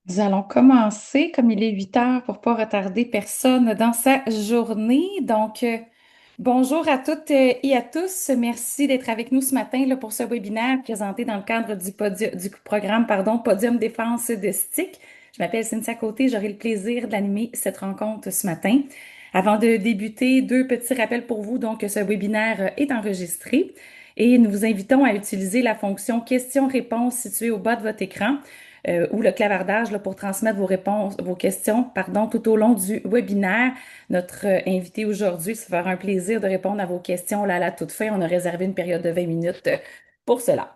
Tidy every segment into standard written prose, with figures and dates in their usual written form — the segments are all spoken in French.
Nous allons commencer comme il est 8 heures pour pas retarder personne dans sa journée. Bonjour à toutes et à tous. Merci d'être avec nous ce matin là, pour ce webinaire présenté dans le cadre du programme Podium Défense de STIC. Je m'appelle Cynthia Côté. J'aurai le plaisir d'animer cette rencontre ce matin. Avant de débuter, deux petits rappels pour vous. Donc, ce webinaire est enregistré et nous vous invitons à utiliser la fonction questions-réponses située au bas de votre écran ou le clavardage là, pour transmettre vos questions, tout au long du webinaire. Notre invité aujourd'hui, ça fera un plaisir de répondre à vos questions là, à la toute fin. On a réservé une période de 20 minutes pour cela.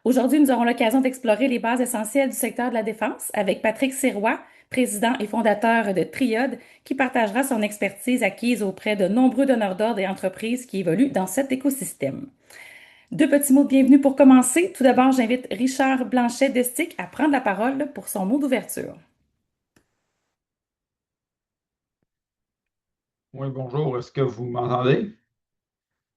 Aujourd'hui, nous aurons l'occasion d'explorer les bases essentielles du secteur de la défense avec Patrick Sirois, président et fondateur de Triode, qui partagera son expertise acquise auprès de nombreux donneurs d'ordre et entreprises qui évoluent dans cet écosystème. Deux petits mots de bienvenue pour commencer. Tout d'abord, j'invite Richard Blanchet de STIC à prendre la parole pour son mot d'ouverture. Oui, bonjour. Est-ce que vous m'entendez?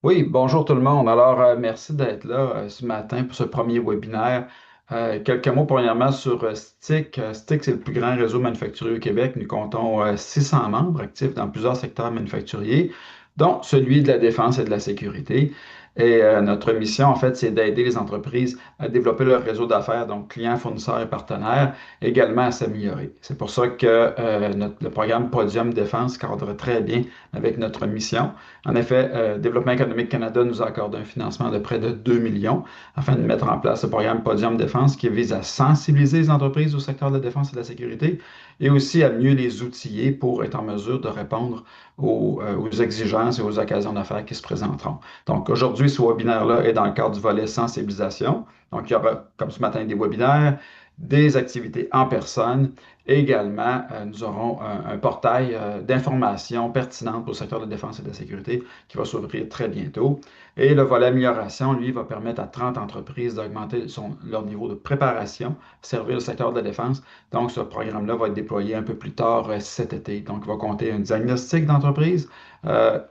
Oui, bonjour tout le monde. Alors, merci d'être là ce matin pour ce premier webinaire. Quelques mots premièrement sur STIC. STIC, c'est le plus grand réseau manufacturier au Québec. Nous comptons 600 membres actifs dans plusieurs secteurs manufacturiers, dont celui de la défense et de la sécurité. Et notre mission, en fait, c'est d'aider les entreprises à développer leur réseau d'affaires, donc clients, fournisseurs et partenaires, également à s'améliorer. C'est pour ça que le programme Podium Défense cadre très bien avec notre mission. En effet, Développement économique Canada nous accorde un financement de près de 2 millions afin de mettre en place ce programme Podium Défense qui vise à sensibiliser les entreprises au secteur de la défense et de la sécurité et aussi à mieux les outiller pour être en mesure de répondre aux exigences et aux occasions d'affaires qui se présenteront. Donc aujourd'hui, ce webinaire-là est dans le cadre du volet sensibilisation. Donc il y aura, comme ce matin, des webinaires, des activités en personne. Et également, nous aurons un portail d'informations pertinentes pour le secteur de la défense et de la sécurité qui va s'ouvrir très bientôt. Et le volet amélioration, lui, va permettre à 30 entreprises d'augmenter leur niveau de préparation, servir le secteur de la défense. Donc, ce programme-là va être déployé un peu plus tard cet été. Donc, il va compter un diagnostic d'entreprise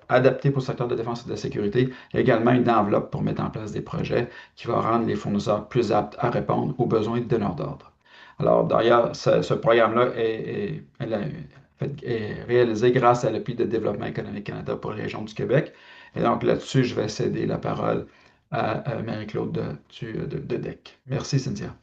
adapté pour le secteur de la défense et de la sécurité, et également une enveloppe pour mettre en place des projets qui va rendre les fournisseurs plus aptes à répondre aux besoins de donneurs d'ordre. Alors, d'ailleurs, ce programme-là est réalisé grâce à l'appui de Développement économique Canada pour la région du Québec. Et donc, là-dessus, je vais céder la parole à Marie-Claude de DEC. Merci, Cynthia.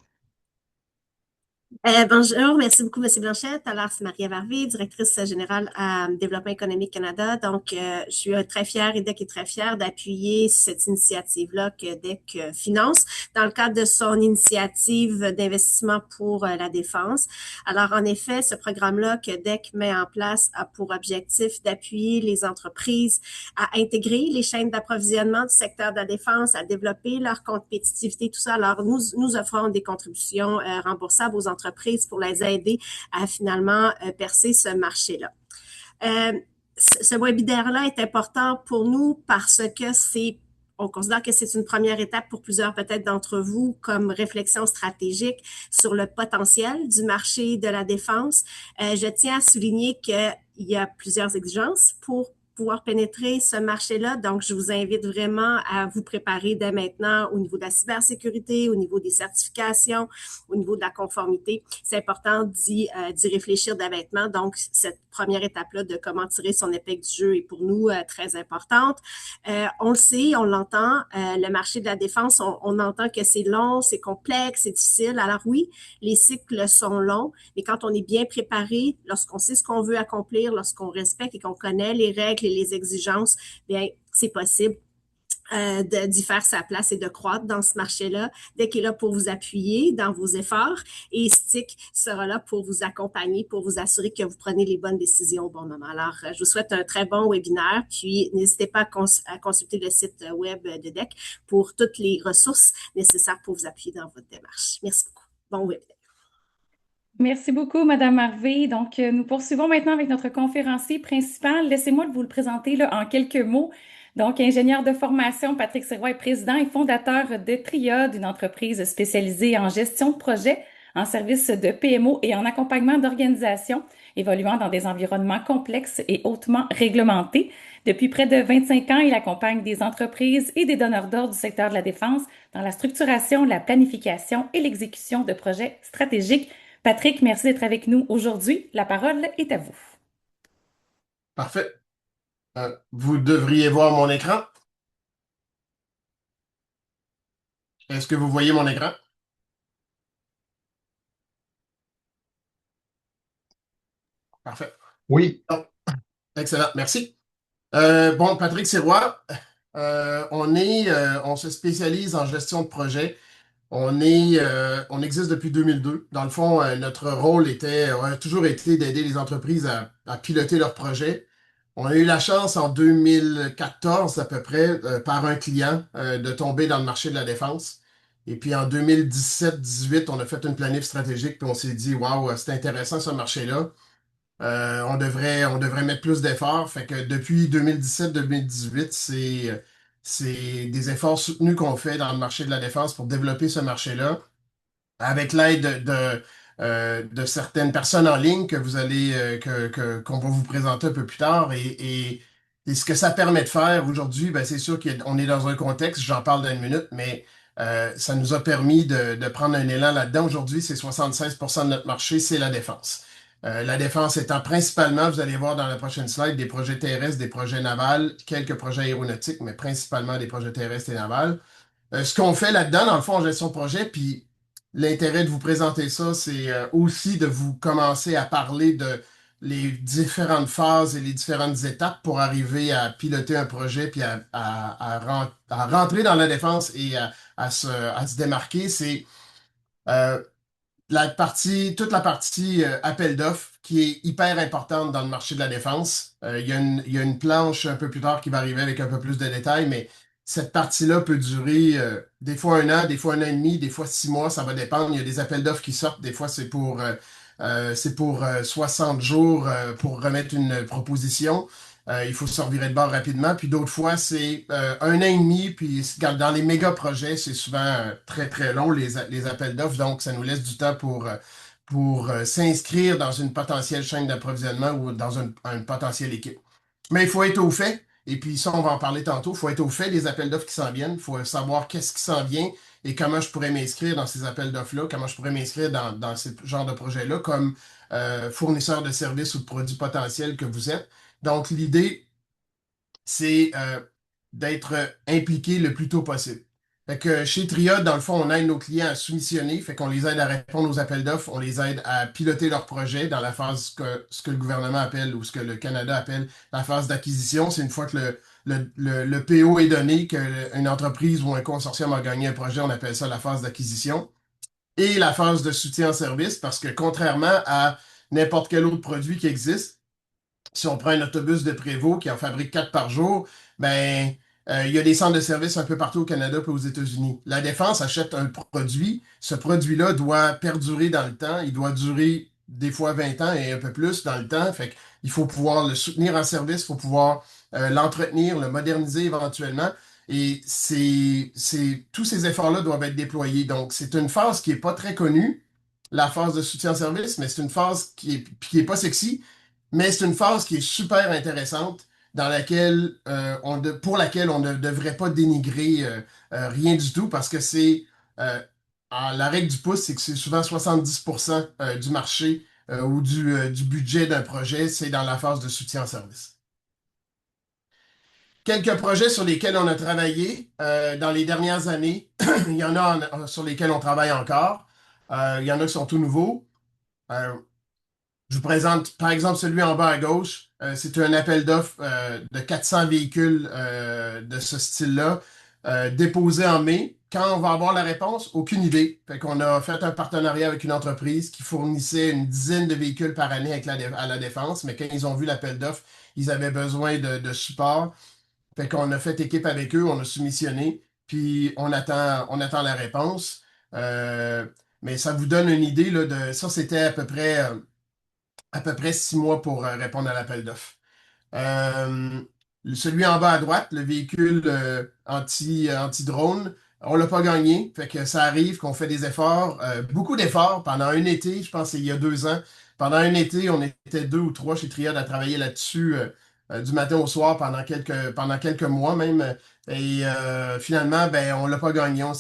Bonjour, merci beaucoup, M. Blanchette. Alors, c'est Marie-Ève Harvey, directrice générale à Développement économique Canada. Donc, je suis très fière et DEC est très fière d'appuyer cette initiative-là que DEC finance dans le cadre de son initiative d'investissement pour la défense. Alors, en effet, ce programme-là que DEC met en place a pour objectif d'appuyer les entreprises à intégrer les chaînes d'approvisionnement du secteur de la défense, à développer leur compétitivité, tout ça. Alors, nous offrons des contributions remboursables aux entreprises pour les aider à finalement percer ce marché-là. Ce webinaire-là est important pour nous parce que on considère que c'est une première étape pour plusieurs peut-être d'entre vous comme réflexion stratégique sur le potentiel du marché de la défense. Je tiens à souligner qu'il y a plusieurs exigences pour pouvoir pénétrer ce marché-là. Donc, je vous invite vraiment à vous préparer dès maintenant au niveau de la cybersécurité, au niveau des certifications, au niveau de la conformité. C'est important d'y réfléchir dès maintenant. Donc, cette première étape-là de comment tirer son épingle du jeu est pour nous très importante. On le sait, on l'entend, le marché de la défense, on entend que c'est long, c'est complexe, c'est difficile. Alors oui, les cycles sont longs, mais quand on est bien préparé, lorsqu'on sait ce qu'on veut accomplir, lorsqu'on respecte et qu'on connaît les règles et les exigences, bien, c'est possible d'y faire sa place et de croître dans ce marché-là. Dès qu'il est là pour vous appuyer dans vos efforts et STIC sera là pour vous accompagner, pour vous assurer que vous prenez les bonnes décisions au bon moment. Alors, je vous souhaite un très bon webinaire, puis n'hésitez pas à consulter le site web de DEC pour toutes les ressources nécessaires pour vous appuyer dans votre démarche. Merci beaucoup. Bon webinaire. Merci beaucoup, Madame Harvey. Nous poursuivons maintenant avec notre conférencier principal. Laissez-moi vous le présenter là, en quelques mots. Donc, ingénieur de formation, Patrick Sirois est président et fondateur de Triode, une entreprise spécialisée en gestion de projet, en services de PMO et en accompagnement d'organisations évoluant dans des environnements complexes et hautement réglementés. Depuis près de 25 ans, il accompagne des entreprises et des donneurs d'ordre du secteur de la défense dans la structuration, la planification et l'exécution de projets stratégiques Patrick, merci d'être avec nous aujourd'hui. La parole est à vous. Parfait. Vous devriez voir mon écran. Est-ce que vous voyez mon écran? Parfait. Oui, Bon, excellent, merci. Bon, Patrick Sirois, on se spécialise en gestion de projet. On existe depuis 2002. Dans le fond, notre rôle a toujours été d'aider les entreprises à piloter leurs projets. On a eu la chance en 2014 à peu près, par un client, de tomber dans le marché de la défense. Et puis en 2017-18, on a fait une planif stratégique, puis on s'est dit, waouh, c'est intéressant ce marché-là. On devrait mettre plus d'efforts. Fait que depuis 2017-2018, c'est des efforts soutenus qu'on fait dans le marché de la défense pour développer ce marché-là avec l'aide de certaines personnes en ligne que vous allez qu'on va vous présenter un peu plus tard. Et ce que ça permet de faire aujourd'hui, ben, c'est sûr qu'on est dans un contexte, j'en parle dans une minute, mais ça nous a permis de prendre un élan là-dedans. Aujourd'hui, c'est 76% de notre marché, c'est la défense. La défense étant principalement, vous allez voir dans la prochaine slide, des projets terrestres, des projets navals, quelques projets aéronautiques, mais principalement des projets terrestres et navals. Ce qu'on fait là-dedans, dans le fond, en gestion de projet, puis l'intérêt de vous présenter ça, c'est aussi de vous commencer à parler de les différentes phases et les différentes étapes pour arriver à piloter un projet, puis à rentrer dans la défense et à se démarquer. C'est euh, toute la partie appel d'offres qui est hyper importante dans le marché de la défense. Il y a une planche un peu plus tard qui va arriver avec un peu plus de détails, mais cette partie-là peut durer des fois un an, des fois un an et demi, des fois 6 mois, ça va dépendre. Il y a des appels d'offres qui sortent, des fois c'est pour 60 jours pour remettre une proposition. Il faut se revirer de bord rapidement. Puis d'autres fois, c'est un an et demi. Puis dans les méga projets, c'est souvent très, très long, les appels d'offres. Donc, ça nous laisse du temps pour s'inscrire dans une potentielle chaîne d'approvisionnement ou dans une potentielle équipe. Mais il faut être au fait. Et puis ça, on va en parler tantôt. Il faut être au fait des appels d'offres qui s'en viennent. Il faut savoir qu'est-ce qui s'en vient et comment je pourrais m'inscrire dans ces appels d'offres-là, comment je pourrais m'inscrire dans ce genre de projet-là comme fournisseur de services ou de produits potentiels que vous êtes. Donc, l'idée, c'est d'être impliqué le plus tôt possible. Fait que chez Triade, dans le fond, on aide nos clients à soumissionner, fait qu'on les aide à répondre aux appels d'offres, on les aide à piloter leurs projets dans la phase ce que le gouvernement appelle ou ce que le Canada appelle la phase d'acquisition. C'est une fois que le PO est donné, qu'une entreprise ou un consortium a gagné un projet, on appelle ça la phase d'acquisition. Et la phase de soutien en service, parce que contrairement à n'importe quel autre produit qui existe, si on prend un autobus de Prévost qui en fabrique 4 par jour, ben, il y a des centres de services un peu partout au Canada et aux États-Unis. La Défense achète un produit. Ce produit-là doit perdurer dans le temps. Il doit durer des fois 20 ans et un peu plus dans le temps. Fait qu'il faut pouvoir le soutenir en service, il faut pouvoir l'entretenir, le moderniser éventuellement. Et tous ces efforts-là doivent être déployés. Donc, c'est une phase qui n'est pas très connue, la phase de soutien en service, mais c'est une phase qui est pas sexy, mais c'est une phase qui est super intéressante pour laquelle on ne devrait pas dénigrer rien du tout parce que euh, la règle du pouce, c'est que c'est souvent 70% du marché ou du budget d'un projet, c'est dans la phase de soutien en service. Quelques projets sur lesquels on a travaillé dans les dernières années. Il y en a sur lesquels on travaille encore. Il y en a qui sont tout nouveaux. Euh, Je vous présente, par exemple, celui en bas à gauche. C'est un appel d'offres de 400 véhicules de ce style-là, déposé en mai. Quand on va avoir la réponse, aucune idée. Fait qu'on a fait un partenariat avec une entreprise qui fournissait une dizaine de véhicules par année à la Défense, mais quand ils ont vu l'appel d'offres, ils avaient besoin de support. Fait qu'on a fait équipe avec eux, on a soumissionné, puis on attend la réponse. Euh, mais ça vous donne une idée là, de ça, c'était à peu près 6 mois pour répondre à l'appel d'offres. Euh, Celui en bas à droite, le véhicule anti-drone, on l'a pas gagné. Fait que ça arrive qu'on fait des efforts, beaucoup d'efforts pendant un été, je pense que c'est il y a 2 ans. Pendant un été, on était deux ou trois chez Triad à travailler là-dessus du matin au soir pendant quelques mois même. Et finalement, ben, on l'a pas gagné. On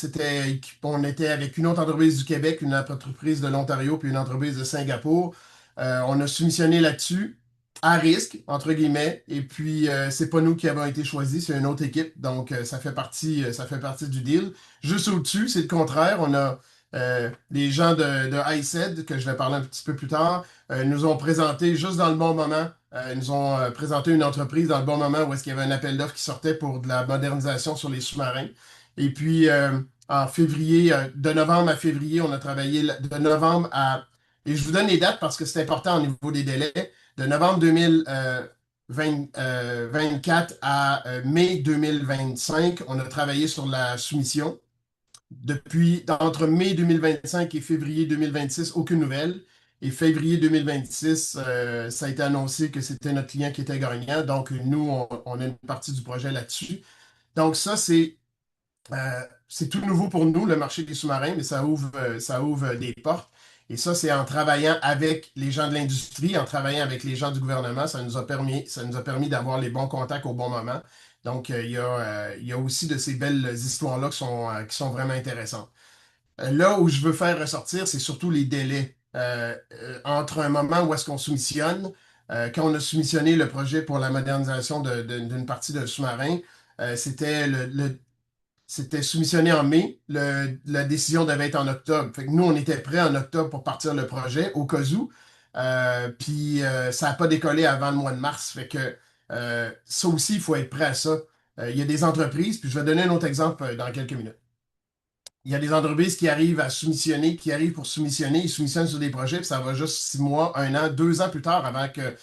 était avec une autre entreprise du Québec, une entreprise de l'Ontario, puis une entreprise de Singapour. On a soumissionné là-dessus, à risque, entre guillemets. Et puis, c'est pas nous qui avons été choisis, c'est une autre équipe. Donc, ça fait partie du deal. Juste au-dessus, c'est le contraire. On a les gens de ICED, que je vais parler un petit peu plus tard, nous ont présenté juste dans le bon moment. Ils nous ont présenté une entreprise dans le bon moment où est-ce qu'il y avait un appel d'offres qui sortait pour de la modernisation sur les sous-marins. Et puis, en février, de novembre à février, on a travaillé de novembre à... Et je vous donne les dates parce que c'est important au niveau des délais. De novembre 2024 à mai 2025, on a travaillé sur la soumission. Entre mai 2025 et février 2026, aucune nouvelle. Et février 2026, ça a été annoncé que c'était notre client qui était gagnant. Donc, nous, on a une partie du projet là-dessus. Donc, c'est tout nouveau pour nous, le marché des sous-marins, mais ça ouvre des portes. Et ça, c'est en travaillant avec les gens de l'industrie, en travaillant avec les gens du gouvernement, ça nous a permis d'avoir les bons contacts au bon moment. Donc, il y a aussi de ces belles histoires-là qui sont vraiment intéressantes. Là où je veux faire ressortir, c'est surtout les délais. Entre un moment où est-ce qu'on soumissionne, quand on a soumissionné le projet pour la modernisation d'une partie de sous-marin, c'était c'était soumissionné en mai. La décision devait être en octobre. Fait que nous, on était prêts en octobre pour partir le projet, au cas où. Puis ça n'a pas décollé avant le mois de mars. Fait que ça aussi, il faut être prêt à ça. Il y a des entreprises, puis je vais donner un autre exemple dans quelques minutes. Il y a des entreprises qui arrivent à soumissionner, qui arrivent pour soumissionner, ils soumissionnent sur des projets, puis ça va juste 6 mois, 1 an, 2 ans plus tard avant que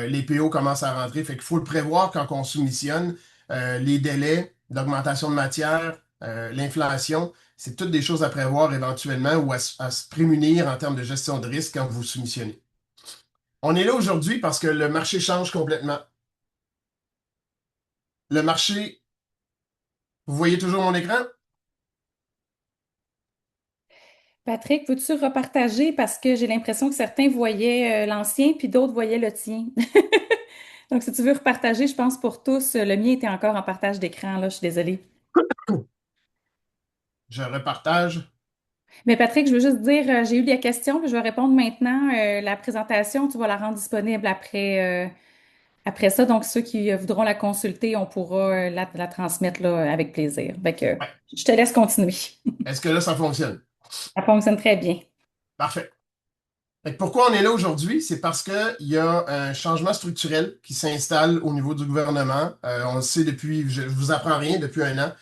les PO commencent à rentrer. Fait qu'il faut le prévoir quand on soumissionne. Les délais, l'augmentation de matière, l'inflation, c'est toutes des choses à prévoir éventuellement ou à se prémunir en termes de gestion de risque quand vous soumissionnez. On est là aujourd'hui parce que le marché change complètement. Le marché, vous voyez toujours mon écran? Patrick, peux-tu repartager parce que j'ai l'impression que certains voyaient l'ancien puis d'autres voyaient le tien. Donc, si tu veux repartager, je pense pour tous, le mien était encore en partage d'écran, là, je suis désolée. Je repartage. Mais Patrick, je veux juste dire, j'ai eu des questions, puis je vais répondre maintenant. La présentation, tu vas la rendre disponible après ça. Donc, ceux qui voudront la consulter, on pourra la transmettre là, avec plaisir. Fait que, Ouais. je te laisse continuer. Est-ce que là, ça fonctionne? Ça fonctionne très bien. Parfait. Fait que pourquoi on est là aujourd'hui? C'est parce qu'il y a un changement structurel qui s'installe au niveau du gouvernement. On le sait depuis, je ne vous apprends rien, depuis 1 an.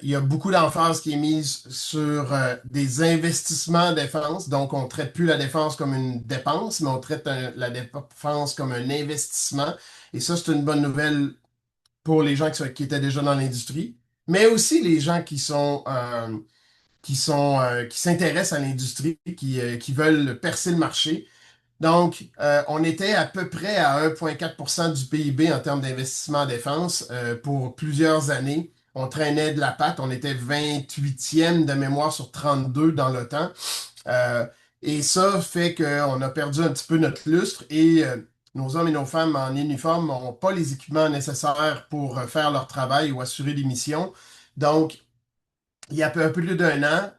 Il y a beaucoup d'emphase qui est mise sur des investissements en défense. Donc, on ne traite plus la défense comme une dépense, mais on traite la défense comme un investissement. Et ça, c'est une bonne nouvelle pour les gens qui étaient déjà dans l'industrie, mais aussi les gens qui s'intéressent à l'industrie, qui veulent percer le marché. Donc, on était à peu près à 1,4 % du PIB en termes d'investissement en défense pour plusieurs années. On traînait de la patte, on était 28e de mémoire sur 32 dans l'OTAN. Euh, et ça fait qu'on a perdu un petit peu notre lustre et nos hommes et nos femmes en uniforme n'ont pas les équipements nécessaires pour faire leur travail ou assurer des missions. Donc, il y a un peu plus d'1 an,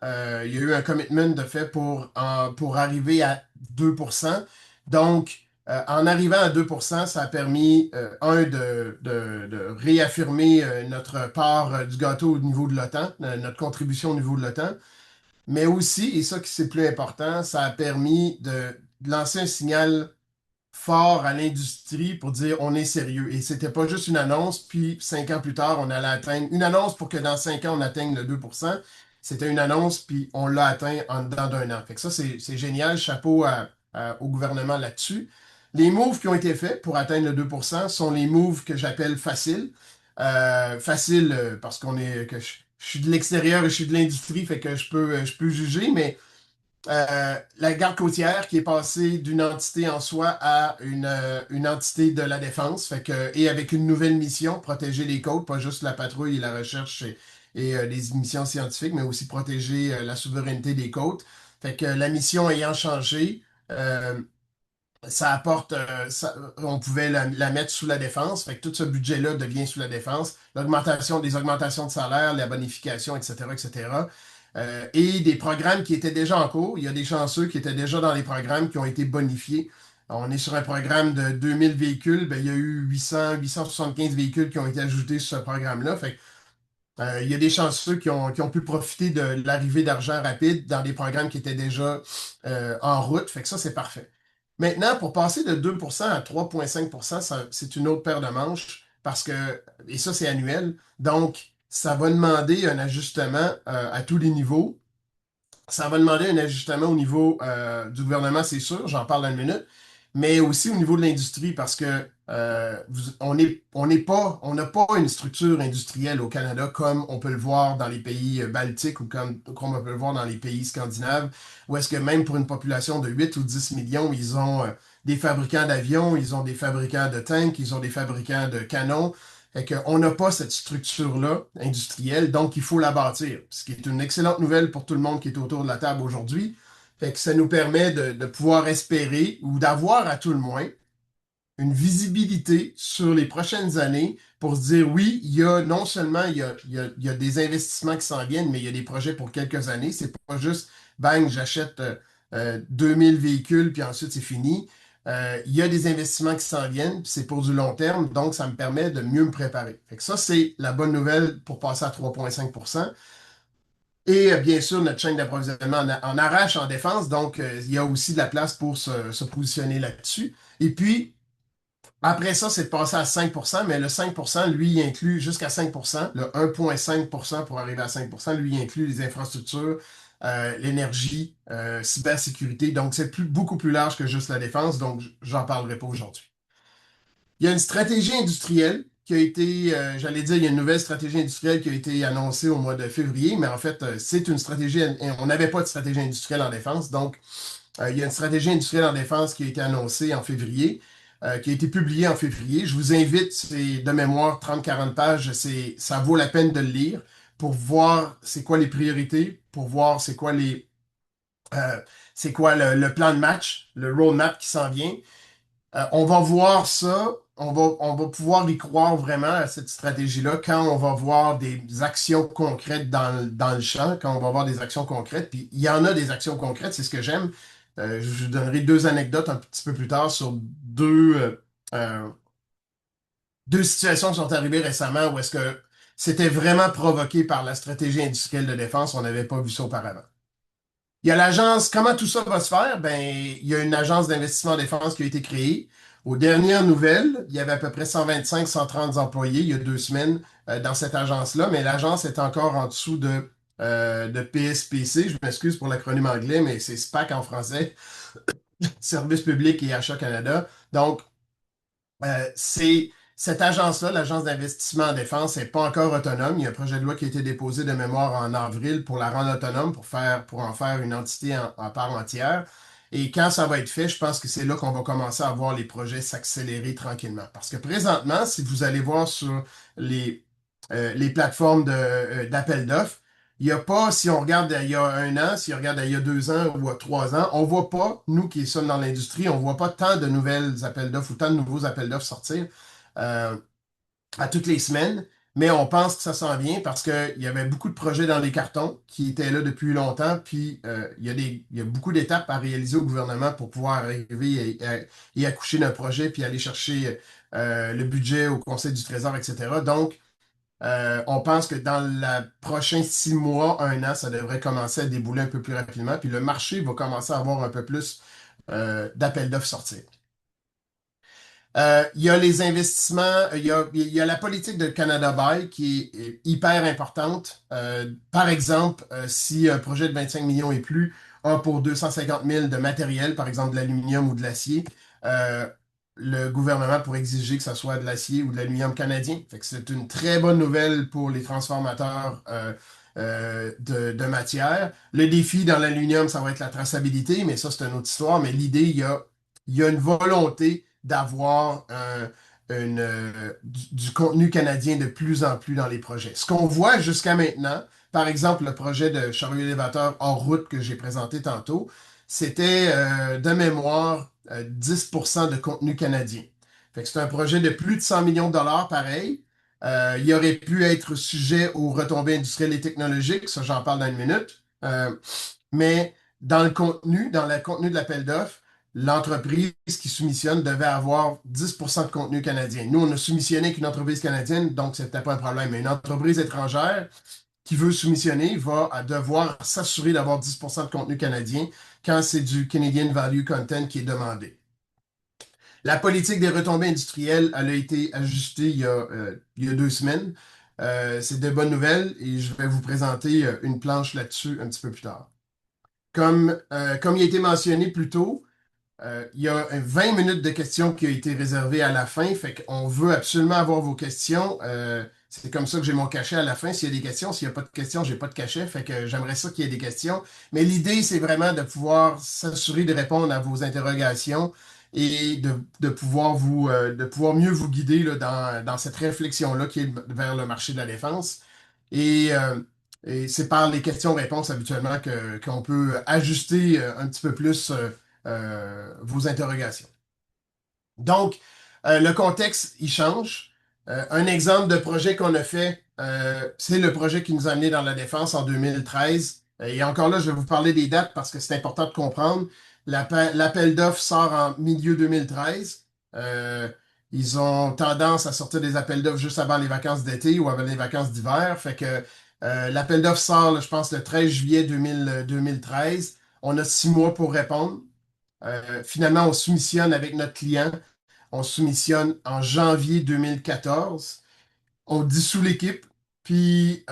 il y a eu un commitment de fait pour arriver à 2%. Donc, en arrivant à 2%, ça a permis, de réaffirmer notre part du gâteau au niveau de l'OTAN, notre contribution au niveau de l'OTAN. Mais aussi, et ça qui c'est plus important, ça a permis de lancer un signal fort à l'industrie pour dire on est sérieux. Et c'était pas juste une annonce, puis 5 ans plus tard, on allait atteindre une annonce pour que dans 5 ans, on atteigne le 2%. C'était une annonce, puis on l'a atteint en dedans d'1 an. Fait que ça, c'est génial. Chapeau au gouvernement là-dessus. Les moves qui ont été faits pour atteindre le 2% sont les moves que j'appelle faciles. Facile parce je suis de l'extérieur et je suis de l'industrie, fait que je peux juger, mais la garde côtière qui est passée d'une entité en soi à une entité de la défense, fait que, et avec une nouvelle mission, protéger les côtes, pas juste la patrouille et la recherche et les missions scientifiques, mais aussi protéger la souveraineté des côtes. Fait que la mission ayant changé, euh, ça apporte, on pouvait la mettre sous la défense. Fait que tout ce budget-là devient sous la défense. L'augmentation, des augmentations de salaire, la bonification, etc., etc. Et des programmes qui étaient déjà en cours. Il y a des chanceux qui étaient déjà dans les programmes qui ont été bonifiés. On est sur un programme de 2000 véhicules. Ben, il y a eu 875 véhicules qui ont été ajoutés sur ce programme-là. Fait que il y a des chanceux qui ont pu profiter de l'arrivée d'argent rapide dans des programmes qui étaient déjà en route. Fait que ça, c'est parfait. Maintenant, pour passer de 2% à 3,5%, c'est une autre paire de manches parce que, et ça, c'est annuel. Donc, ça va demander un ajustement à tous les niveaux. Ça va demander un ajustement au niveau du gouvernement, c'est sûr, j'en parle dans une minute, mais aussi au niveau de l'industrie parce que on n'a pas une structure industrielle au Canada comme on peut le voir dans les pays baltiques ou comme on peut le voir dans les pays scandinaves, où est-ce que même pour une population de 8 ou 10 millions, ils ont des fabricants d'avions, ils ont des fabricants de tanks, ils ont des fabricants de canons. Fait qu'on n'a pas cette structure-là industrielle, donc il faut la bâtir. Ce qui est une excellente nouvelle pour tout le monde qui est autour de la table aujourd'hui. Fait que ça nous permet de pouvoir espérer ou d'avoir à tout le moins une visibilité sur les prochaines années pour se dire oui, il y a non seulement il y a des investissements qui s'en viennent, mais il y a des projets pour quelques années. C'est pas juste bang, j'achète 2000 véhicules puis ensuite c'est fini. Il y a des investissements qui s'en viennent, puis c'est pour du long terme, donc ça me permet de mieux me préparer. Fait que ça, c'est la bonne nouvelle pour passer à 3,5%. Et bien sûr, notre chaîne d'approvisionnement en arrache en défense, donc il y a aussi de la place pour se positionner là-dessus. Et puis, après ça, c'est de passer à 5%, mais le 5%, lui, il inclut jusqu'à 5%. Le 1,5% pour arriver à 5%, lui, il inclut les infrastructures, l'énergie, cybersécurité. Donc, c'est beaucoup plus large que juste la défense, donc j'en parlerai pas aujourd'hui. Il y a une stratégie industrielle qui a été, j'allais dire, il y a une nouvelle stratégie industrielle qui a été annoncée au mois de février, mais en fait, c'est une stratégie, on n'avait pas de stratégie industrielle en défense, donc il y a une stratégie industrielle en défense qui a été annoncée en février, qui a été publiée en février. Je vous invite, c'est de mémoire 30-40 pages, ça vaut la peine de le lire pour voir c'est quoi les priorités, pour voir euh, c'est quoi le plan de match, le roadmap qui s'en vient. On va voir ça, on va pouvoir y croire vraiment à cette stratégie-là quand on va voir des actions concrètes dans le champ, quand on va voir des actions concrètes. Puis il y en a des actions concrètes, c'est ce que j'aime. Je vous donnerai deux anecdotes un petit peu plus tard sur euh, deux situations qui sont arrivées récemment où est-ce que c'était vraiment provoqué par la stratégie industrielle de défense. On n'avait pas vu ça auparavant. Il y a l'agence, comment tout ça va se faire? Ben, il y a une agence d'investissement en défense qui a été créée. Aux dernières nouvelles, il y avait à peu près 125-130 employés il y a 2 semaines dans cette agence-là, mais l'agence est encore en dessous de PSPC. Je m'excuse pour l'acronyme anglais, mais c'est SPAC en français, Service public et achat Canada. Donc, c'est cette agence-là, l'agence d'investissement en défense, n'est pas encore autonome. Il y a un projet de loi qui a été déposé de mémoire en avril pour la rendre autonome, pour en faire une entité en part entière. Et quand ça va être fait, je pense que c'est là qu'on va commencer à voir les projets s'accélérer tranquillement. Parce que présentement, si vous allez voir sur les plateformes d'appel d'offres, il n'y a pas, si on regarde il y a 1 an, si on regarde il y a 2 ans ou 3 ans, on ne voit pas, nous qui sommes dans l'industrie, on ne voit pas tant de nouvelles appels d'offres ou tant de nouveaux appels d'offres sortir euh, à toutes les semaines, mais on pense que ça s'en vient parce qu'il y avait beaucoup de projets dans les cartons qui étaient là depuis longtemps, puis il y a beaucoup d'étapes à réaliser au gouvernement pour pouvoir arriver et accoucher d'un projet, puis aller chercher le budget au Conseil du Trésor, etc. Donc, on pense que dans les prochains 6 mois, 1 an, ça devrait commencer à débouler un peu plus rapidement. Puis le marché va commencer à avoir un peu plus d'appels d'offres sortir. Il y a les investissements, il y a la politique de Canada Buy qui est hyper importante. Par exemple, si un projet de 25 millions et plus a pour 250 000 de matériel, par exemple de l'aluminium ou de l'acier, euh, le gouvernement pourrait exiger que ce soit de l'acier ou de l'aluminium canadien. Fait que c'est une très bonne nouvelle pour les transformateurs de matière. Le défi dans l'aluminium, ça va être la traçabilité, mais ça, c'est une autre histoire. Mais l'idée, il y a une volonté d'avoir du contenu canadien de plus en plus dans les projets. Ce qu'on voit jusqu'à maintenant, par exemple, le projet de chariot élévateur hors route que j'ai présenté tantôt, c'était de mémoire 10% de contenu canadien. Fait que c'est un projet de plus de 100 millions de dollars, pareil. Il aurait pu être sujet aux retombées industrielles et technologiques, ça j'en parle dans une minute. Mais dans le contenu de l'appel d'offres, l'entreprise qui soumissionne devait avoir 10% de contenu canadien. Nous, on a soumissionné avec une entreprise canadienne, donc c'était pas un problème. Mais une entreprise étrangère qui veut soumissionner va devoir s'assurer d'avoir 10% de contenu canadien quand c'est du Canadian Value Content qui est demandé. La politique des retombées industrielles, elle a été ajustée il y a 2 semaines. C'est de bonnes nouvelles et je vais vous présenter une planche là-dessus un petit peu plus tard. Comme il a été mentionné plus tôt, il y a 20 minutes de questions qui ont été réservées à la fin, fait qu'on veut absolument avoir vos questions. C'est comme ça que j'ai mon cachet à la fin. S'il y a des questions, s'il n'y a pas de questions, j'ai pas de cachet, fait que j'aimerais ça qu'il y ait des questions. Mais l'idée, c'est vraiment de pouvoir s'assurer de répondre à vos interrogations et de pouvoir mieux vous guider là, dans cette réflexion-là qui est vers le marché de la défense. Et, euh, et c'est par les questions-réponses habituellement qu'on peut ajuster un petit peu plus vos interrogations. Donc, le contexte, il change. Un exemple de projet qu'on a fait, c'est le projet qui nous a amené dans la défense en 2013. Et encore là, je vais vous parler des dates parce que c'est important de comprendre. L'appel d'offres sort en milieu 2013. Ils ont tendance à sortir des appels d'offres juste avant les vacances d'été ou avant les vacances d'hiver. Fait que l'appel d'offres sort, là, je pense, le 13 juillet 2013. On a 6 mois pour répondre. Finalement, on soumissionne avec notre client. On soumissionne en janvier 2014. On dissout l'équipe. Puis,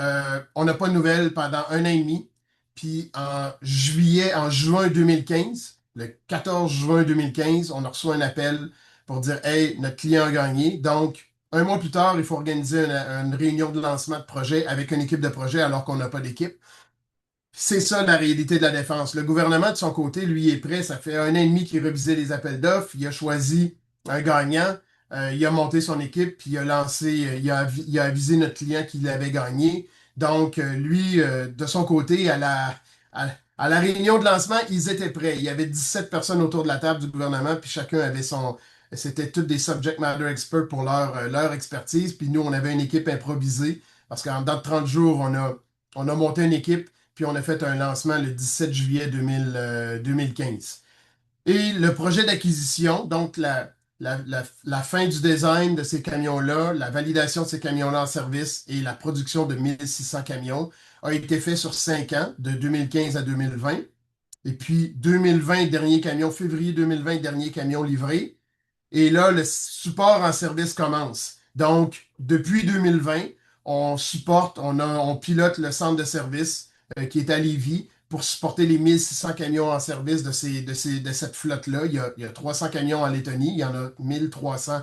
on n'a pas de nouvelles pendant 1 an et demi. Puis, en juin 2015, le 14 juin 2015, on a reçu un appel pour dire, Hey, notre client a gagné. Donc, 1 mois plus tard, il faut organiser une réunion de lancement de projet avec une équipe de projet alors qu'on n'a pas d'équipe. C'est ça la réalité de la défense. Le gouvernement, de son côté, lui, est prêt. Ça fait 1 an et demi qu'il révisait les appels d'offres. Il a choisi un gagnant. Il a monté son équipe, puis il a lancé, il a avisé notre client qu'il avait gagné. Donc, lui, de son côté, à la réunion de lancement, ils étaient prêts. Il y avait 17 personnes autour de la table du gouvernement, puis chacun avait son. C'était tous des subject matter experts pour leur expertise. Puis nous, on avait une équipe improvisée, parce qu'en dedans de 30 jours, on a monté une équipe puis on a fait un lancement le 17 juillet 2015. Et le projet d'acquisition, donc la fin du design de ces camions-là, la validation de ces camions-là en service et la production de 1600 camions a été fait sur 5 ans, de 2015 à 2020. Et puis 2020, dernier camion, février 2020, dernier camion livré. Et là, le support en service commence. Donc, depuis 2020, on pilote le centre de service qui est à Lévis pour supporter les 1600 camions en service de cette flotte-là. Il y a 300 camions en Lettonie, il y en a 1300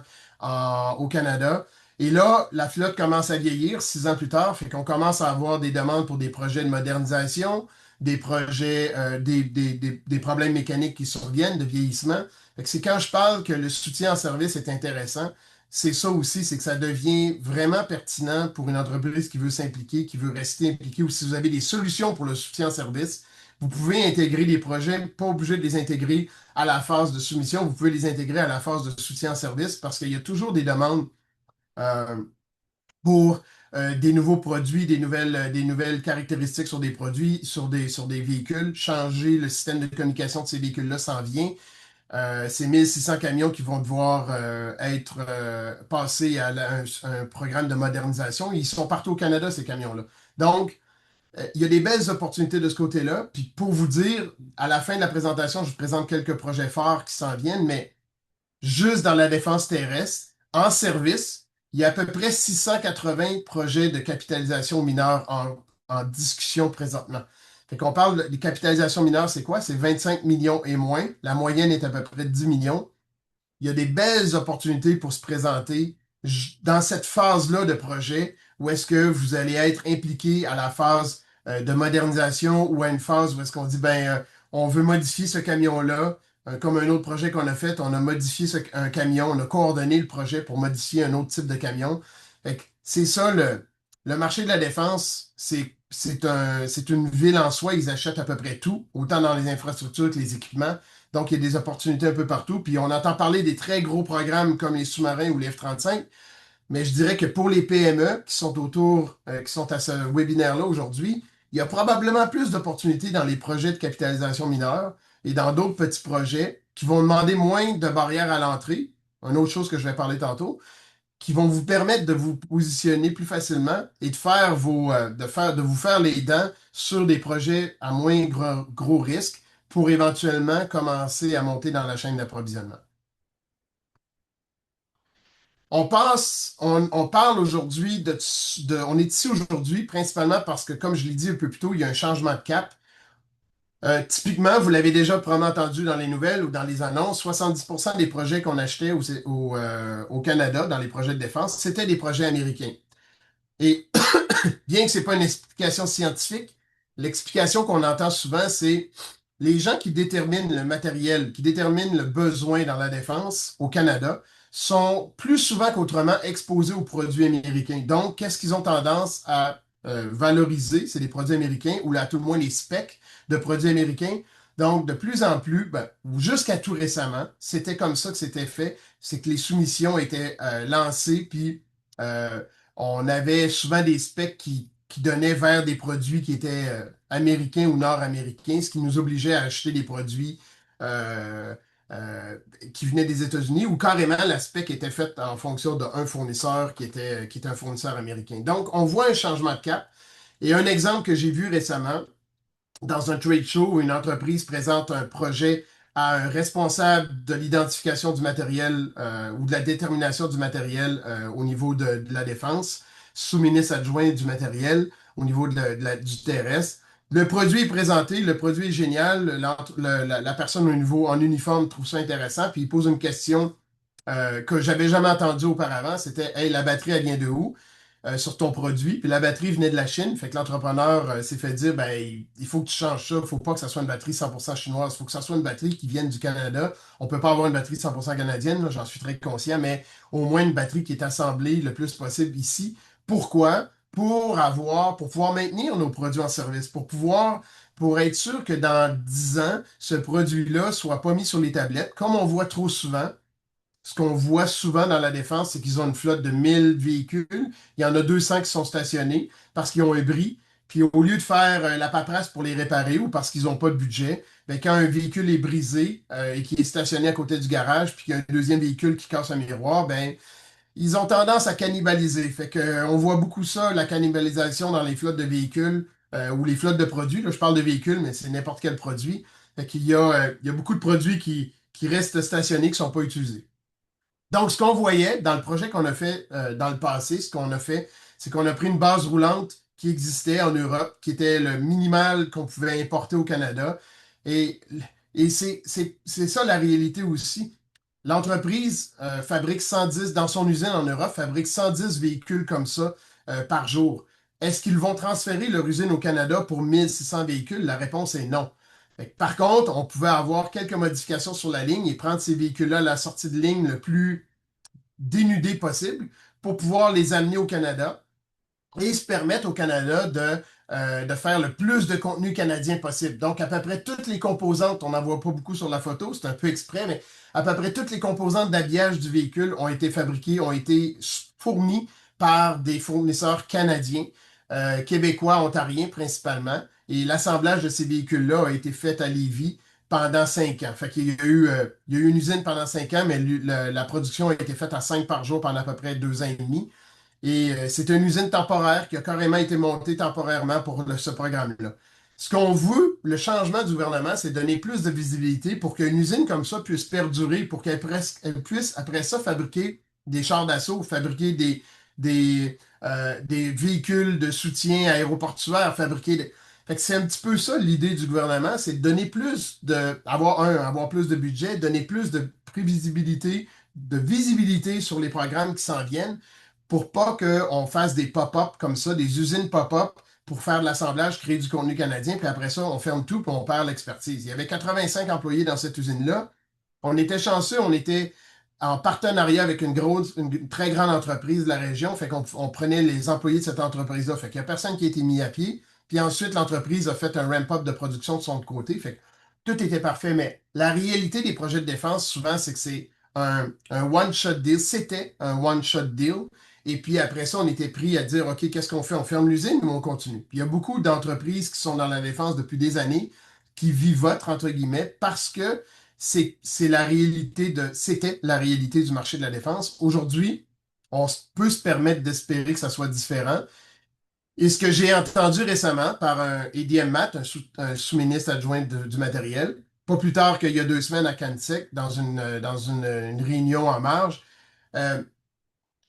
au Canada. Et là, la flotte commence à vieillir 6 ans plus tard, fait qu'on commence à avoir des demandes pour des projets de modernisation, des projets, des problèmes mécaniques qui surviennent, de vieillissement. Fait que c'est quand je parle que le soutien en service est intéressant, c'est ça aussi, c'est que ça devient vraiment pertinent pour une entreprise qui veut s'impliquer, qui veut rester impliquée, ou si vous avez des solutions pour le soutien en service, vous pouvez intégrer des projets, pas obligé de les intégrer à la phase de soumission, vous pouvez les intégrer à la phase de soutien en service parce qu'il y a toujours des demandes euh, pour des nouveaux produits, des nouvelles caractéristiques sur des produits, sur des véhicules. Changer le système de communication de ces véhicules-là s'en vient. C'est 1600 camions qui vont devoir être passés à un programme de modernisation. Ils sont partout au Canada, ces camions-là. Donc, il y a des belles opportunités de ce côté-là. Puis pour vous dire, à la fin de la présentation, je vous présente quelques projets forts qui s'en viennent, mais juste dans la défense terrestre, en service, il y a à peu près 680 projets de capitalisation mineure en discussion présentement. Fait qu'on parle de capitalisation mineure, c'est quoi? C'est 25 millions et moins. La moyenne est à peu près 10 millions. Il y a des belles opportunités pour se présenter dans cette phase-là de projet où est-ce que vous allez être impliqué à la phase de modernisation ou à une phase où est-ce qu'on dit, on veut modifier ce camion-là. Comme un autre projet qu'on a fait, on a modifié un camion, on a coordonné le projet pour modifier un autre type de camion. C'est ça, le marché de la défense, c'est c'est une ville en soi, ils achètent à peu près tout, autant dans les infrastructures que les équipements. Donc, il y a des opportunités un peu partout. Puis, on entend parler des très gros programmes comme les sous-marins ou les F-35, mais je dirais que pour les PME qui sont à ce webinaire-là aujourd'hui, il y a probablement plus d'opportunités dans les projets de capitalisation mineure et dans d'autres petits projets qui vont demander moins de barrières à l'entrée, une autre chose que je vais parler tantôt, qui vont vous permettre de vous positionner plus facilement et de faire de vous faire les dents sur des projets à moins gros risques pour éventuellement commencer à monter dans la chaîne d'approvisionnement. On parle aujourd'hui on est ici aujourd'hui principalement parce que, comme je l'ai dit un peu plus tôt, il y a un changement de cap. Typiquement, vous l'avez déjà probablement entendu dans les nouvelles ou dans les annonces, 70% des projets qu'on achetait au Canada, dans les projets de défense, c'était des projets américains. Et bien que ce n'est pas une explication scientifique, l'explication qu'on entend souvent, c'est les gens qui déterminent le matériel, qui déterminent le besoin dans la défense au Canada, sont plus souvent qu'autrement exposés aux produits américains. Donc, qu'est-ce qu'ils ont tendance à valoriser? C'est des produits américains ou à tout le moins les specs de produits américains. Donc, de plus en plus, jusqu'à tout récemment, c'était comme ça que c'était fait. C'est que les soumissions étaient lancées, puis euh, on avait souvent des specs qui donnaient vers des produits qui étaient américains ou nord-américains, ce qui nous obligeait à acheter des produits euh, euh, qui venaient des États-Unis, ou carrément la spec était faite en fonction d'un fournisseur qui était un fournisseur américain. Donc, on voit un changement de cap. Et un exemple que j'ai vu récemment, dans un trade show où une entreprise présente un projet à un responsable de l'identification du matériel ou de la détermination du matériel au niveau de la défense, sous-ministre adjoint du matériel au niveau du terrestre. Le produit est présenté, le produit est génial, la personne au niveau en uniforme trouve ça intéressant, puis il pose une question que j'avais jamais entendue auparavant, c'était Hey, la batterie, elle vient de où? Sur ton produit. Puis la batterie venait de la Chine. Fait que l'entrepreneur s'est fait dire, ben, il faut que tu changes ça. Il ne faut pas que ça soit une batterie 100% chinoise. Il faut que ça soit une batterie qui vienne du Canada. On ne peut pas avoir une batterie 100% canadienne, là, j'en suis très conscient, mais au moins une batterie qui est assemblée le plus possible ici. Pourquoi? Pour pouvoir maintenir nos produits en service, pour être sûr que dans 10 ans, ce produit-là soit pas mis sur les tablettes, comme on voit trop souvent. Ce qu'on voit souvent dans la défense, c'est qu'ils ont une flotte de 1000 véhicules. Il y en a 200 qui sont stationnés parce qu'ils ont un bris. Puis au lieu de faire la paperasse pour les réparer ou parce qu'ils n'ont pas de budget, ben, quand un véhicule est brisé et qui est stationné à côté du garage, puis qu'il y a un deuxième véhicule qui casse un miroir, ben, ils ont tendance à cannibaliser. Fait que, on voit beaucoup ça, la cannibalisation dans les flottes de véhicules ou les flottes de produits. Là, je parle de véhicules, mais c'est n'importe quel produit. Fait il y a beaucoup de produits qui restent stationnés, qui ne sont pas utilisés. Donc, ce qu'on voyait dans le projet qu'on a fait dans le passé, ce qu'on a fait, c'est qu'on a pris une base roulante qui existait en Europe, qui était le minimal qu'on pouvait importer au Canada. Et, et c'est ça la réalité aussi. L'entreprise fabrique 110, dans son usine en Europe, fabrique 110 véhicules comme ça par jour. Est-ce qu'ils vont transférer leur usine au Canada pour 1600 véhicules? La réponse est non. Par contre, on pouvait avoir quelques modifications sur la ligne et prendre ces véhicules-là à la sortie de ligne le plus dénudé possible pour pouvoir les amener au Canada et se permettre au Canada de faire le plus de contenu canadien possible. Donc, à peu près toutes les composantes, on n'en voit pas beaucoup sur la photo, c'est un peu exprès, mais à peu près toutes les composantes d'habillage du véhicule ont été fabriquées, ont été fournies par des fournisseurs canadiens, québécois, ontariens principalement. Et l'assemblage de ces véhicules-là a été fait à Lévis pendant 5 ans. Fait qu'il y a il y a eu une usine pendant 5 ans, mais la production a été faite à 5 par jour pendant à peu près 2 ans et demi. Et c'est une usine temporaire qui a carrément été montée temporairement pour ce programme-là. Ce qu'on veut, le changement du gouvernement, c'est donner plus de visibilité pour qu'une usine comme ça puisse perdurer, pour elle puisse après ça fabriquer des chars d'assaut, fabriquer des véhicules de soutien aéroportuaire, Fait que c'est un petit peu ça l'idée du gouvernement, c'est de donner avoir plus de budget, donner plus de prévisibilité, de visibilité sur les programmes qui s'en viennent pour pas qu'on fasse des pop-up comme ça, des usines pop-up pour faire de l'assemblage, créer du contenu canadien, puis après ça, on ferme tout, puis on perd l'expertise. Il y avait 85 employés dans cette usine-là. On était chanceux, on était en partenariat avec une très grande entreprise de la région, fait qu'on prenait les employés de cette entreprise-là. Fait qu'il n'y a personne qui a été mis à pied. Puis ensuite, l'entreprise a fait un ramp-up de production de son côté. Fait que tout était parfait. Mais la réalité des projets de défense, souvent, c'est que c'est un one-shot deal. C'était un one-shot deal. Et puis après ça, on était pris à dire, OK, qu'est-ce qu'on fait? On ferme l'usine ou on continue? Puis il y a beaucoup d'entreprises qui sont dans la défense depuis des années, qui vivotent, entre guillemets, parce que c'est la réalité c'était la réalité du marché de la défense. Aujourd'hui, peut se permettre d'espérer que ça soit différent. Et ce que j'ai entendu récemment par un ADM Matt, un sous-ministre adjoint du matériel, pas plus tard qu'il y a 2 semaines à Kansec, une réunion en marge, euh,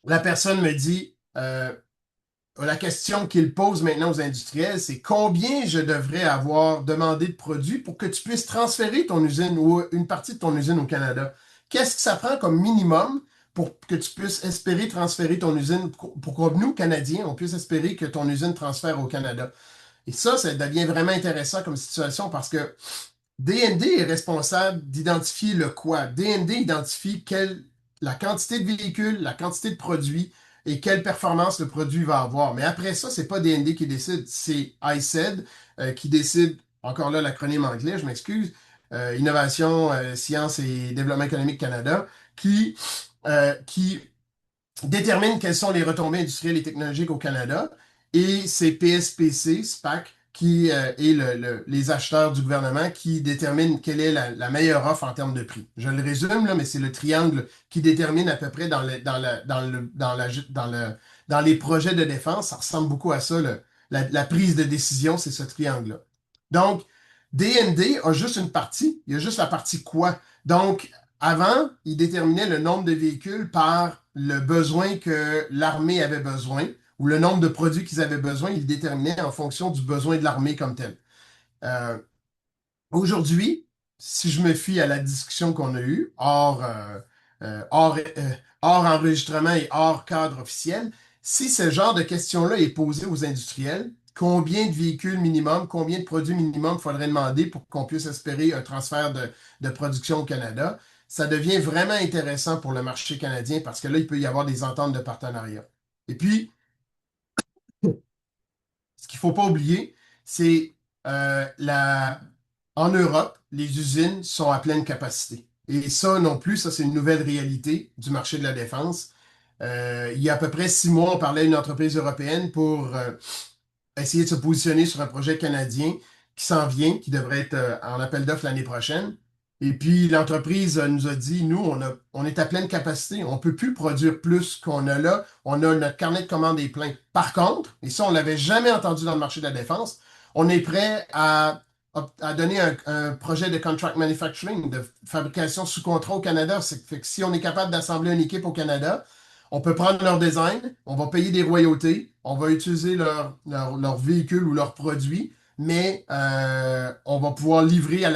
la personne me dit, la question qu'il pose maintenant aux industriels, c'est combien je devrais avoir demandé de produits pour que tu puisses transférer ton usine ou une partie de ton usine au Canada? Qu'est-ce que ça prend comme minimum pour que tu puisses espérer transférer ton usine, pour que nous, Canadiens, on puisse espérer que ton usine transfère au Canada? Et ça devient vraiment intéressant comme situation parce que DND est responsable d'identifier le quoi. DND identifie la quantité de véhicules, la quantité de produits et quelle performance le produit va avoir. Mais après ça, c'est pas DND qui décide, c'est ICED qui décide, encore là l'acronyme anglais, je m'excuse, Innovation, Sciences et Développement économique Canada, qui détermine quelles sont les retombées industrielles et technologiques au Canada, et c'est PSPC, SPAC, qui est les acheteurs du gouvernement qui déterminent quelle est la meilleure offre en termes de prix. Je le résume, là, mais c'est le triangle qui détermine à peu près dans les projets de défense. Ça ressemble beaucoup à ça, la prise de décision, c'est ce triangle-là. Donc, DND a juste une partie, il y a juste la partie quoi. Donc, avant, il déterminait le nombre de véhicules par le besoin que l'armée avait besoin ou le nombre de produits qu'ils avaient besoin, il le déterminait en fonction du besoin de l'armée comme tel. Euh, Aujourd'hui, si je me fie à la discussion qu'on a eue, hors enregistrement et hors cadre officiel, si ce genre de question-là est posé aux industriels, combien de véhicules minimum, combien de produits minimum faudrait demander pour qu'on puisse espérer un transfert de production au Canada, ça devient vraiment intéressant pour le marché canadien parce que là, il peut y avoir des ententes de partenariat. Et puis, ce qu'il ne faut pas oublier, c'est en Europe, les usines sont à pleine capacité. Et ça non plus, ça c'est une nouvelle réalité du marché de la défense. Il y a à peu près 6 mois, on parlait d'une entreprise européenne pour essayer de se positionner sur un projet canadien qui s'en vient, qui devrait être en appel d'offres l'année prochaine. Et puis l'entreprise nous a dit, nous, on est à pleine capacité, on ne peut plus produire plus qu'on a là, on a notre carnet de commandes est plein. Par contre, et ça on ne l'avait jamais entendu dans le marché de la défense, on est prêt à donner un projet de contract manufacturing, de fabrication sous contrat au Canada. Fait que si on est capable d'assembler une équipe au Canada, on peut prendre leur design, on va payer des royautés, on va utiliser leur véhicule ou leurs produits, mais on va pouvoir livrer à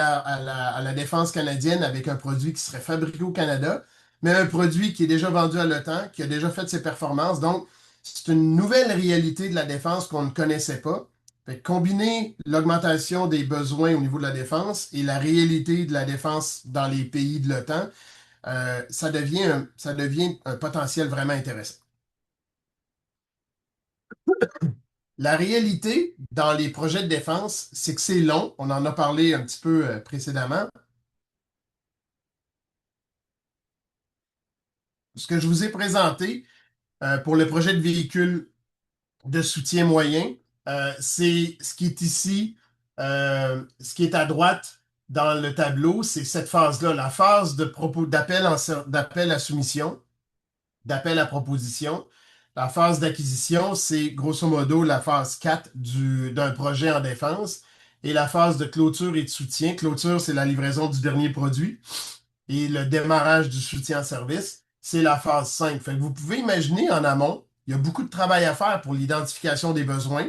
la défense canadienne avec un produit qui serait fabriqué au Canada, mais un produit qui est déjà vendu à l'OTAN, qui a déjà fait ses performances. Donc, c'est une nouvelle réalité de la défense qu'on ne connaissait pas. Fait que combiner l'augmentation des besoins au niveau de la défense et la réalité de la défense dans les pays de l'OTAN, ça devient un potentiel vraiment intéressant. La réalité dans les projets de défense, c'est que c'est long. On en a parlé un petit peu précédemment. Ce que je vous ai présenté pour le projet de véhicule de soutien moyen, c'est ce qui est ici, ce qui est à droite dans le tableau, c'est cette phase-là, la phase d'appel à soumission, d'appel à proposition. La phase d'acquisition, c'est grosso modo la phase 4 d'un projet en défense. Et la phase de clôture et de soutien. Clôture, c'est la livraison du dernier produit. Et le démarrage du soutien en service, c'est la phase 5. Fait que vous pouvez imaginer en amont, il y a beaucoup de travail à faire pour l'identification des besoins,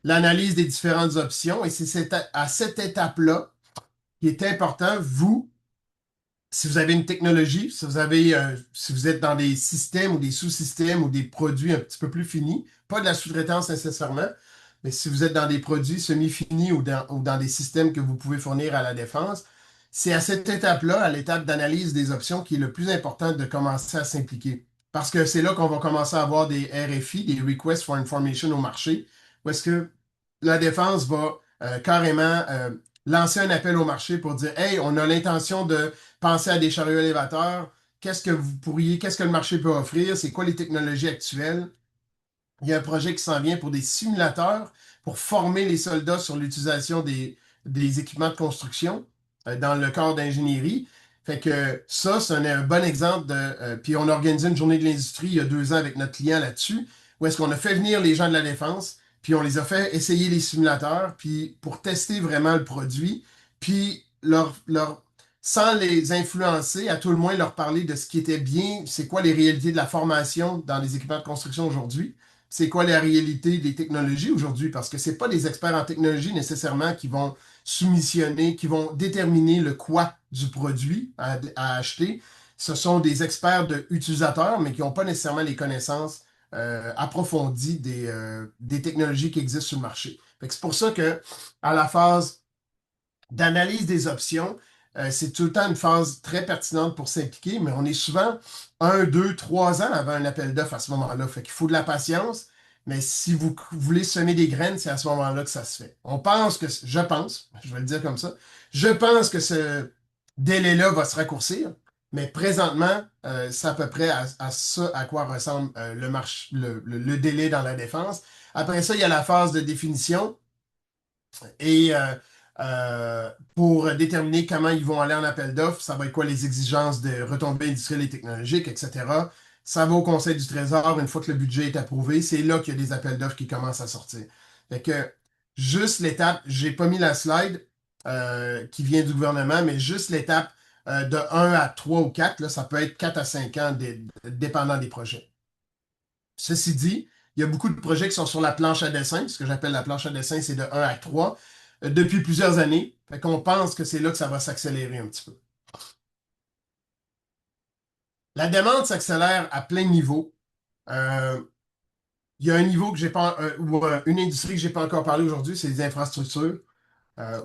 l'analyse des différentes options. Et c'est à cette étape-là qu'il est important, vous, si vous avez une technologie, si vous êtes dans des systèmes ou des sous-systèmes ou des produits un petit peu plus finis, pas de la sous-traitance nécessairement, mais si vous êtes dans des produits semi-finis ou dans des systèmes que vous pouvez fournir à la défense, c'est à cette étape-là, à l'étape d'analyse des options, qui est le plus important de commencer à s'impliquer. Parce que c'est là qu'on va commencer à avoir des RFI, des Requests for Information au marché, où est-ce que la Défense va carrément lancer un appel au marché pour dire, Hey, on a l'intention de penser à des chariots élévateurs. Qu'est-ce que le marché peut offrir? C'est quoi les technologies actuelles? Il y a un projet qui s'en vient pour des simulateurs pour former les soldats sur l'utilisation des équipements de construction dans le corps d'ingénierie. Fait que ça, c'est un bon exemple puis on a organisé une journée de l'industrie il y a 2 ans avec notre client là-dessus, où est-ce qu'on a fait venir les gens de la défense, puis on les a fait essayer les simulateurs, puis pour tester vraiment le produit, puis sans les influencer, à tout le moins leur parler de ce qui était bien, c'est quoi les réalités de la formation dans les équipements de construction aujourd'hui, c'est quoi la réalité des technologies aujourd'hui, parce que c'est pas des experts en technologie nécessairement qui vont soumissionner, qui vont déterminer le quoi du produit à acheter. Ce sont des experts utilisateurs, mais qui n'ont pas nécessairement les connaissances approfondies des technologies qui existent sur le marché. Fait que c'est pour ça que à la phase d'analyse des options, c'est tout le temps une phase très pertinente pour s'impliquer, mais on est souvent 1, 2, 3 ans avant un appel d'offres à ce moment-là. Fait qu'il faut de la patience, mais si vous voulez semer des graines, c'est à ce moment-là que ça se fait. Je pense, je vais le dire comme ça, je pense que ce délai-là va se raccourcir, mais présentement, c'est à peu près à ça à quoi ressemble le délai dans la défense. Après ça, il y a la phase de définition. Et pour déterminer comment ils vont aller en appel d'offres, ça va être quoi les exigences de retombées industrielles et technologiques, etc. Ça va au Conseil du Trésor une fois que le budget est approuvé. C'est là qu'il y a des appels d'offres qui commencent à sortir. Fait que juste l'étape, j'ai pas mis la slide qui vient du gouvernement, mais juste l'étape de 1 à 3 ou 4, là, ça peut être 4 à 5 ans dépendant des projets. Ceci dit, il y a beaucoup de projets qui sont sur la planche à dessin. Ce que j'appelle la planche à dessin, c'est de 1 à 3 depuis plusieurs années. Fait qu'on pense que c'est là que ça va s'accélérer un petit peu. La demande s'accélère à plein niveau. Euh, il y a un niveau que j'ai pas, ou une industrie que j'ai pas encore parlé aujourd'hui, c'est les infrastructures. Euh,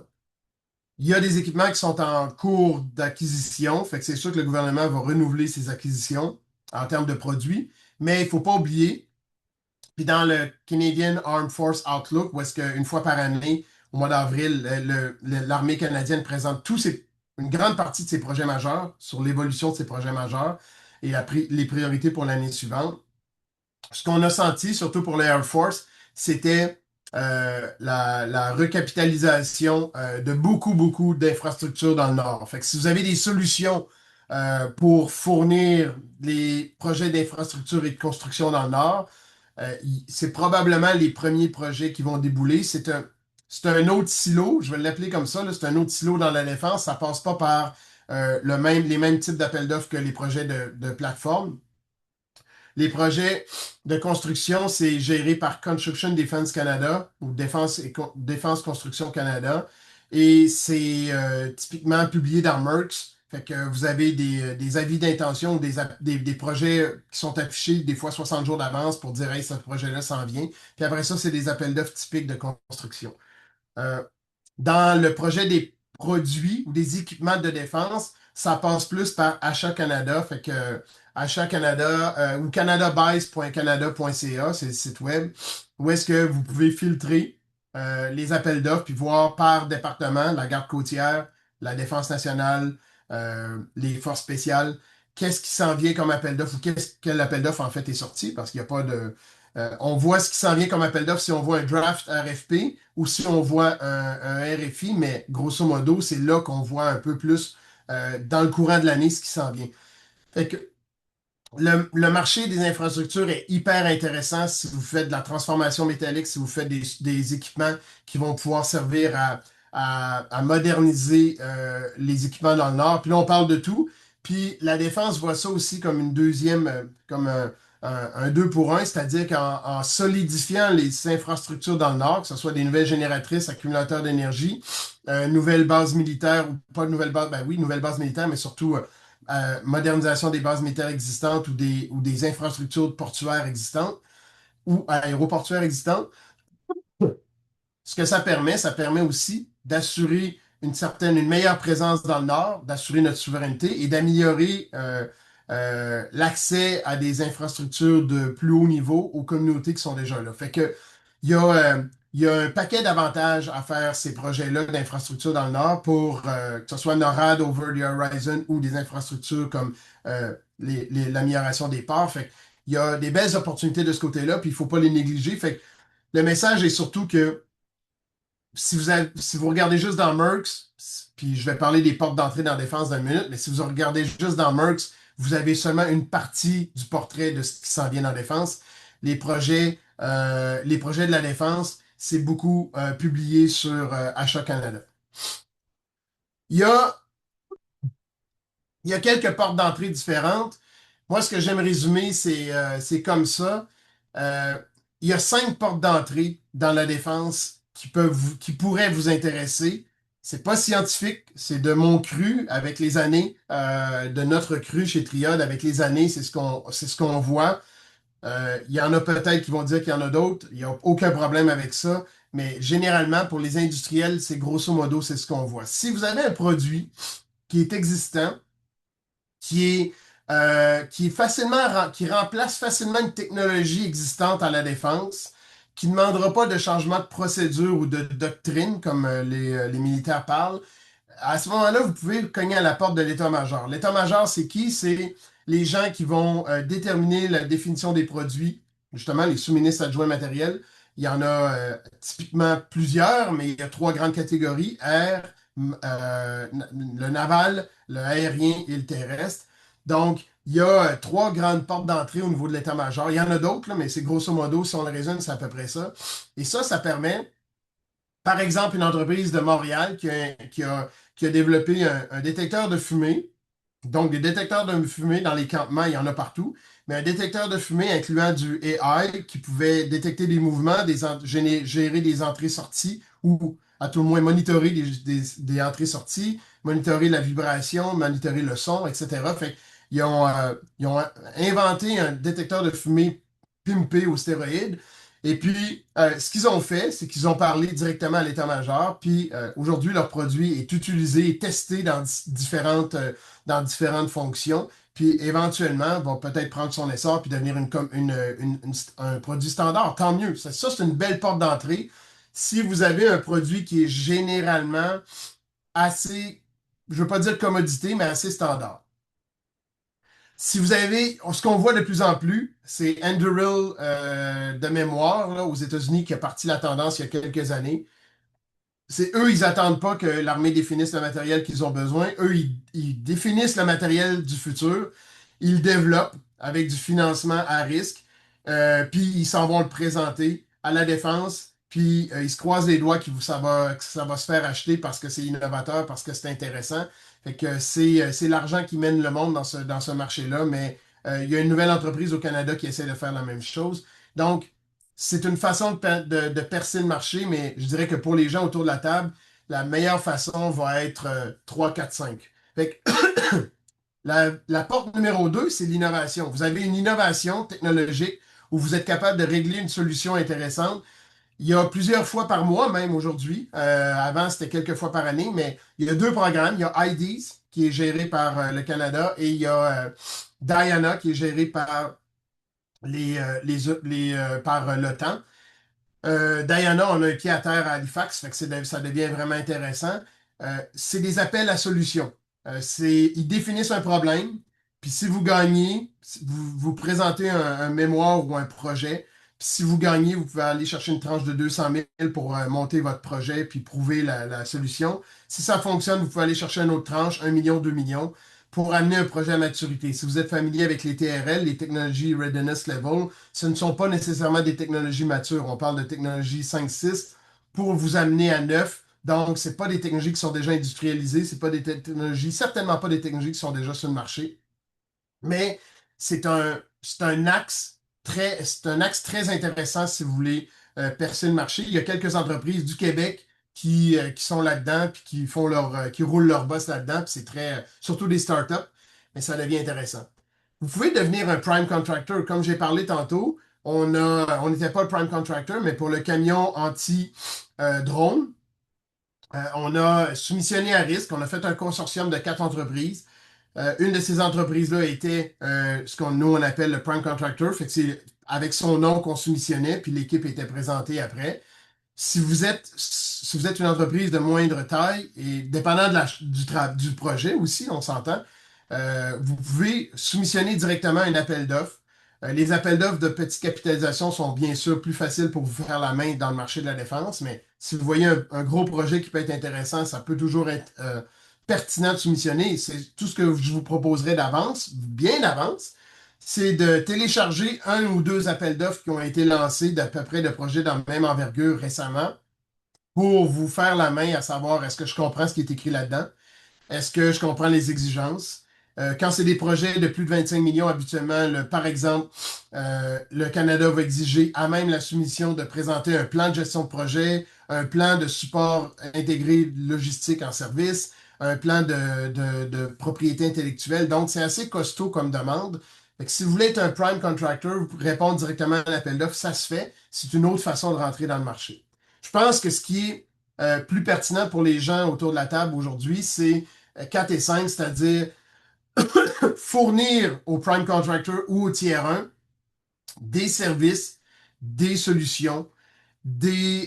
il y a des équipements qui sont en cours d'acquisition. Fait que c'est sûr que le gouvernement va renouveler ses acquisitions en termes de produits. Mais il ne faut pas oublier. Puis dans le Canadian Armed Force Outlook, où est-ce qu'une fois par année, au mois d'avril, l'armée canadienne présente une grande partie de ses projets majeurs sur l'évolution de ses projets majeurs et les priorités pour l'année suivante. Ce qu'on a senti, surtout pour l'Air Force, c'était la recapitalisation de beaucoup, beaucoup d'infrastructures dans le Nord. Fait que si vous avez des solutions pour fournir les projets d'infrastructure et de construction dans le Nord, c'est probablement les premiers projets qui vont débouler. C'est un autre silo, je vais l'appeler comme ça, là, c'est un autre silo dans la défense. Ça passe pas par les mêmes types d'appels d'offres que les projets de plateforme. Les projets de construction, c'est géré par Construction Defense Canada ou Défense Construction Canada. Et c'est typiquement publié dans Merx. Fait que vous avez des avis d'intention ou des projets qui sont affichés des fois 60 jours d'avance pour dire Hey, ce projet-là s'en vient. Puis après ça, c'est des appels d'offres typiques de construction. Euh, dans le projet des produits ou des équipements de défense, ça passe plus par Achat Canada. Fait que Achat Canada ou canadabuys.canada.ca, c'est le site web, où est-ce que vous pouvez filtrer les appels d'offres puis voir par département, la garde côtière, la défense nationale, les forces spéciales, qu'est-ce qui s'en vient comme appel d'offres ou quel appel d'offres en fait est sorti parce qu'il n'y a pas de. On voit ce qui s'en vient comme appel d'offres si on voit un draft RFP ou si on voit un RFI, mais grosso modo, c'est là qu'on voit un peu plus dans le courant de l'année ce qui s'en vient. Fait que le marché des infrastructures est hyper intéressant si vous faites de la transformation métallique, si vous faites des équipements qui vont pouvoir servir à moderniser les équipements dans le Nord. Puis là, on parle de tout. Puis la défense voit ça aussi comme une deuxième, comme un 2 pour 1, c'est-à-dire qu'en solidifiant les infrastructures dans le Nord, que ce soit des nouvelles génératrices, accumulateurs d'énergie, nouvelles bases militaires, ou pas de nouvelles bases, ben oui, nouvelles bases militaires, mais surtout modernisation des bases militaires existantes ou des infrastructures portuaires existantes ou aéroportuaires existantes. Ce que ça permet aussi d'assurer une meilleure présence dans le Nord, d'assurer notre souveraineté et d'améliorer l'accès à des infrastructures de plus haut niveau aux communautés qui sont déjà là. Fait que il y a il y a un paquet d'avantages à faire ces projets-là d'infrastructures dans le Nord pour que ce soit NORAD, Over the Horizon ou des infrastructures comme l'amélioration des ports. Fait il y a des belles opportunités de ce côté-là, puis il ne faut pas les négliger. Fait que le message est surtout que si vous regardez juste dans Merckx, puis je vais parler des portes d'entrée dans la défense dans une minute, mais si vous regardez juste dans Merckx, vous avez seulement une partie du portrait de ce qui s'en vient dans la défense. Les projets de la défense, c'est beaucoup publié sur Achat Canada. Il y a, il y a quelques portes d'entrée différentes. Moi, ce que j'aime résumer, c'est comme ça. Euh, il y a 5 portes d'entrée dans la défense qui pourraient vous intéresser. C'est pas scientifique, c'est de mon cru avec les années, de notre cru chez Triode avec les années, c'est ce qu'on voit. Il y en a peut-être qui vont dire qu'il y en a d'autres. Il n'y a aucun problème avec ça. Mais généralement, pour les industriels, c'est grosso modo, c'est ce qu'on voit. Si vous avez un produit qui est existant, qui est qui remplace facilement une technologie existante à la défense, qui ne demandera pas de changement de procédure ou de doctrine, comme les militaires parlent, à ce moment-là, vous pouvez cogner à la porte de l'état-major. L'état-major, c'est qui? C'est les gens qui vont déterminer la définition des produits, justement les sous-ministres adjoints matériels. Il y en a typiquement plusieurs, mais il y a 3 grandes catégories, air, le naval, le aérien et le terrestre. Donc, il y a 3 grandes portes d'entrée au niveau de l'état-major. Il y en a d'autres, là, mais c'est grosso modo, si on le résume, c'est à peu près ça. Et ça permet, par exemple, une entreprise de Montréal qui a développé un détecteur de fumée. Donc, des détecteurs de fumée dans les campements, il y en a partout, mais un détecteur de fumée incluant du AI qui pouvait détecter des mouvements, gérer des entrées-sorties ou à tout le moins monitorer des entrées-sorties, monitorer la vibration, monitorer le son, etc. Fait ils ont inventé un détecteur de fumée pimpé aux stéroïdes. Et puis, ce qu'ils ont fait, c'est qu'ils ont parlé directement à l'état-major. Puis, aujourd'hui, leur produit est utilisé et testé dans différentes fonctions. Puis, éventuellement, vont peut-être prendre son essor puis devenir un produit standard. Tant mieux. Ça, c'est une belle porte d'entrée. Si vous avez un produit qui est généralement assez, je ne veux pas dire commodité, mais assez standard. Si vous avez, ce qu'on voit de plus en plus, c'est Anduril de mémoire là, aux États-Unis qui a parti la tendance il y a quelques années. C'est eux, ils n'attendent pas que l'armée définisse le matériel qu'ils ont besoin. Eux, ils définissent le matériel du futur. Ils le développent avec du financement à risque. Puis ils s'en vont le présenter à la défense. Puis ils se croisent les doigts que ça va se faire acheter parce que c'est innovateur, parce que c'est intéressant. Fait que c'est l'argent qui mène le monde dans ce marché-là. Mais il y a une nouvelle entreprise au Canada qui essaie de faire la même chose. Donc, c'est une façon de percer le marché, mais je dirais que pour les gens autour de la table, la meilleure façon va être 3, 4, 5. Fait que la porte numéro 2, c'est l'innovation. Vous avez une innovation technologique où vous êtes capable de régler une solution intéressante. Il y a plusieurs fois par mois, même aujourd'hui. Avant, c'était quelques fois par année, mais il y a 2 programmes. Il y a IDES, qui est géré par le Canada, et il y a Diana, qui est géré par par l'OTAN. Diana, on a un pied à terre à Halifax, fait que ça devient vraiment intéressant. C'est des appels à solutions. Ils définissent un problème, puis si vous gagnez, vous présentez un mémoire ou un projet, puis si vous gagnez, vous pouvez aller chercher une tranche de 200 000 pour monter votre projet puis prouver la solution. Si ça fonctionne, vous pouvez aller chercher une autre tranche, 1 million, 2 millions, pour amener un projet à maturité. Si vous êtes familier avec les TRL, les Technology Readiness Level, ce ne sont pas nécessairement des technologies matures. On parle de technologie 5-6 pour vous amener à 9. Donc, ce pas des technologies qui sont déjà industrialisées, c'est pas des technologies, certainement pas des technologies qui sont déjà sur le marché. Mais c'est un axe très intéressant si vous voulez percer le marché. Il y a quelques entreprises du Québec qui sont là-dedans puis qui roulent leur boss là-dedans. Puis c'est surtout des startups, mais ça devient intéressant. Vous pouvez devenir un prime contractor. Comme j'ai parlé tantôt, on n'était pas le prime contractor, mais pour le camion anti-drone, on a soumissionné à risque. On a fait un consortium de 4 entreprises. Une de ces entreprises-là était ce qu'on nous on appelle le prime contractor. Fait que c'est avec son nom qu'on soumissionnait, puis l'équipe était présentée après. si vous êtes une entreprise de moindre taille et dépendant du projet aussi, on s'entend, vous pouvez soumissionner directement un appel d'offres. Les appels d'offres de petite capitalisation sont bien sûr plus faciles pour vous faire la main dans le marché de la défense, mais si vous voyez un gros projet qui peut être intéressant, ça peut toujours être pertinent de soumissionner. C'est tout ce que je vous proposerai d'avance, bien d'avance, c'est de télécharger un ou deux appels d'offres qui ont été lancés d'à peu près de projets dans la même envergure récemment pour vous faire la main à savoir est-ce que je comprends ce qui est écrit là-dedans, est-ce que je comprends les exigences. Quand c'est des projets de plus de 25 millions, habituellement, par exemple, le Canada va exiger à même la soumission de présenter un plan de gestion de projet, un plan de support intégré logistique en service, un plan de propriété intellectuelle. Donc, c'est assez costaud comme demande. Fait que si vous voulez être un prime contractor, vous répondre directement à l'appel d'offres, ça se fait. C'est une autre façon de rentrer dans le marché. Je pense que ce qui est plus pertinent pour les gens autour de la table aujourd'hui, c'est 4 et 5, c'est-à-dire fournir au prime contractor ou au tiers 1 des services, des solutions, des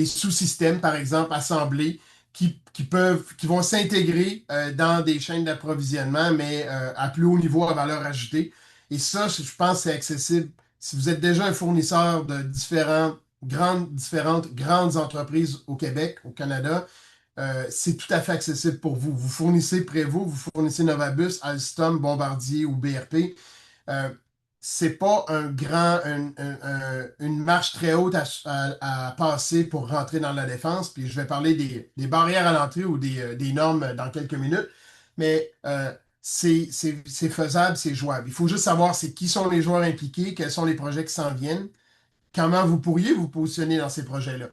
sous-systèmes, par exemple, assemblés, qui vont s'intégrer dans des chaînes d'approvisionnement, mais à plus haut niveau à valeur ajoutée. Et ça, je pense, c'est accessible. Si vous êtes déjà un fournisseur de différentes grandes entreprises au Québec, au Canada, c'est tout à fait accessible pour vous. Vous fournissez Prévost, vous fournissez Novabus, Alstom, Bombardier ou BRP. Euh, c'est pas une marche très haute à passer pour rentrer dans la défense. Puis je vais parler des barrières à l'entrée ou des normes dans quelques minutes. Mais c'est faisable, c'est jouable. Il faut juste savoir c'est qui sont les joueurs impliqués, quels sont les projets qui s'en viennent, comment vous pourriez vous positionner dans ces projets-là.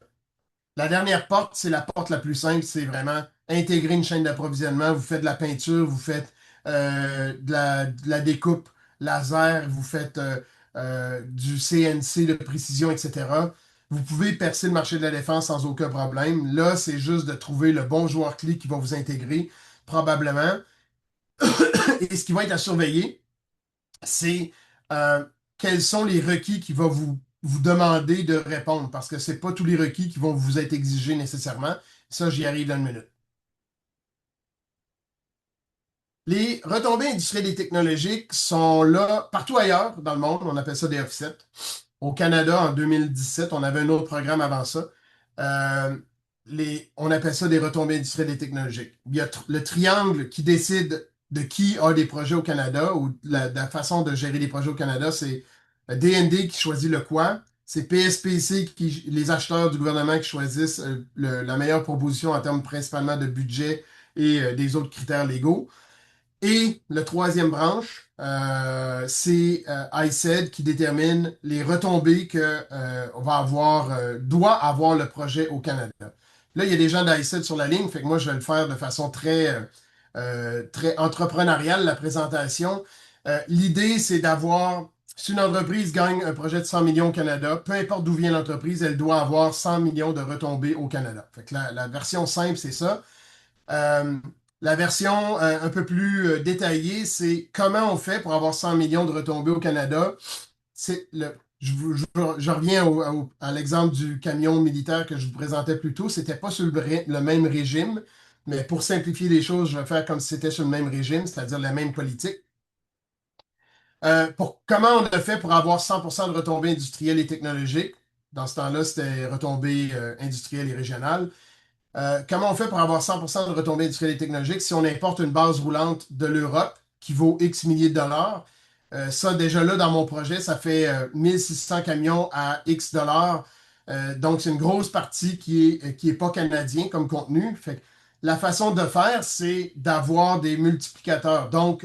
La dernière porte, c'est la porte la plus simple, c'est vraiment intégrer une chaîne d'approvisionnement. Vous faites de la peinture, vous faites de la découpe laser, vous faites du CNC de précision, etc. Vous pouvez percer le marché de la défense sans aucun problème. Là, c'est juste de trouver le bon joueur clé qui va vous intégrer, probablement. Et ce qui va être à surveiller, c'est euh, quels sont les requis qui vont vous demander de répondre, parce que ce n'est pas tous les requis qui vont vous être exigés nécessairement. Ça, j'y arrive dans une minute. Les retombées industrielles et technologiques sont là partout ailleurs dans le monde. On appelle ça des offsets. Au Canada, en 2017, on avait un autre programme avant ça. Euh, on appelle ça des retombées industrielles et technologiques. Il y a le triangle qui décide de qui a des projets au Canada ou la façon de gérer les projets au Canada, c'est DND qui choisit le quoi. C'est PSPC, les acheteurs du gouvernement qui choisissent la meilleure proposition en termes principalement de budget et des autres critères légaux. Et le troisième branche, c'est ICED qui détermine les retombées que doit avoir le projet au Canada. Là, il y a des gens d'ICED sur la ligne, fait que moi, je vais le faire de façon très entrepreneuriale, la présentation. L'idée, c'est d'avoir, si une entreprise gagne un projet de 100 millions au Canada, peu importe d'où vient l'entreprise, elle doit avoir 100 millions de retombées au Canada. Fait que la version simple, c'est ça. Euh, la version un peu plus détaillée, c'est comment on fait pour avoir 100 millions de retombées au Canada. Je reviens à l'exemple du camion militaire que je vous présentais plus tôt. C'était pas sur le même régime, mais pour simplifier les choses, je vais faire comme si c'était sur le même régime, c'est-à-dire la même politique. Comment on a fait pour avoir 100% de retombées industrielles et technologiques? Dans ce temps-là, c'était retombées industrielles et régionales. Comment on fait pour avoir 100% de retombées industrielles et technologiques si on importe une base roulante de l'Europe qui vaut X milliers de dollars? Ça, déjà là, dans mon projet, ça fait 1600 camions à X dollars. Donc, c'est une grosse partie qui est pas canadien comme contenu. Fait que la façon de faire, c'est d'avoir des multiplicateurs. Donc,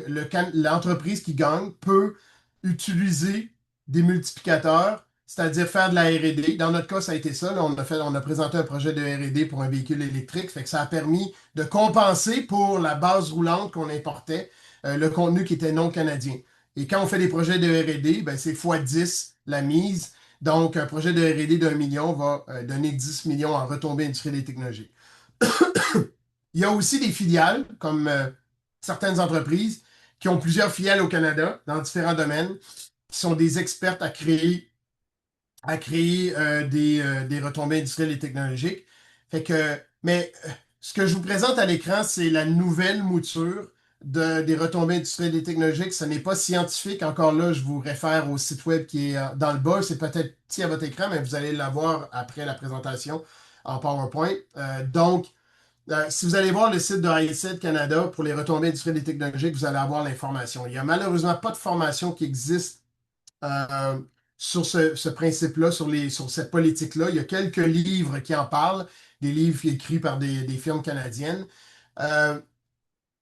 l'entreprise qui gagne peut utiliser des multiplicateurs, c'est-à-dire faire de la R&D. Dans notre cas, ça a été ça. Là, on a présenté un projet de R&D pour un véhicule électrique. Fait que ça a permis de compenser pour la base roulante qu'on importait, le contenu qui était non canadien. Et quand on fait des projets de R&D, ben, c'est x10 la mise. Donc, un projet de R&D d'1 million va donner 10 millions en retombées industrielles et technologiques. Il y a aussi des filiales, comme certaines entreprises, qui ont plusieurs filiales au Canada dans différents domaines, qui sont des expertes à créer à créer des retombées industrielles et technologiques. Fait que, ce que je vous présente à l'écran, c'est la nouvelle mouture des retombées industrielles et technologiques. Ce n'est pas scientifique. Encore là, je vous réfère au site web qui est dans le bas. C'est peut-être petit à votre écran, mais vous allez l'avoir après la présentation en PowerPoint. Si vous allez voir le site de ICED Canada pour les retombées industrielles et technologiques, vous allez avoir l'information. Il n'y a malheureusement pas de formation qui existe euh, sur ce principe-là, sur cette politique-là. Il y a quelques livres qui en parlent, des livres écrits par des firmes canadiennes. Euh,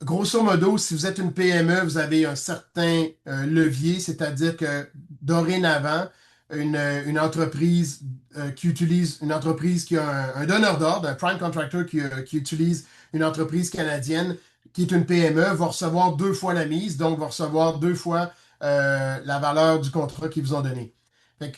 Grosso modo, si vous êtes une PME, vous avez un certain levier, c'est-à-dire que dorénavant, une entreprise une entreprise qui a un donneur d'ordre, un prime contractor qui utilise une entreprise canadienne qui est une PME, va recevoir deux fois la mise, donc va recevoir deux fois la valeur du contrat qu'ils vous ont donné.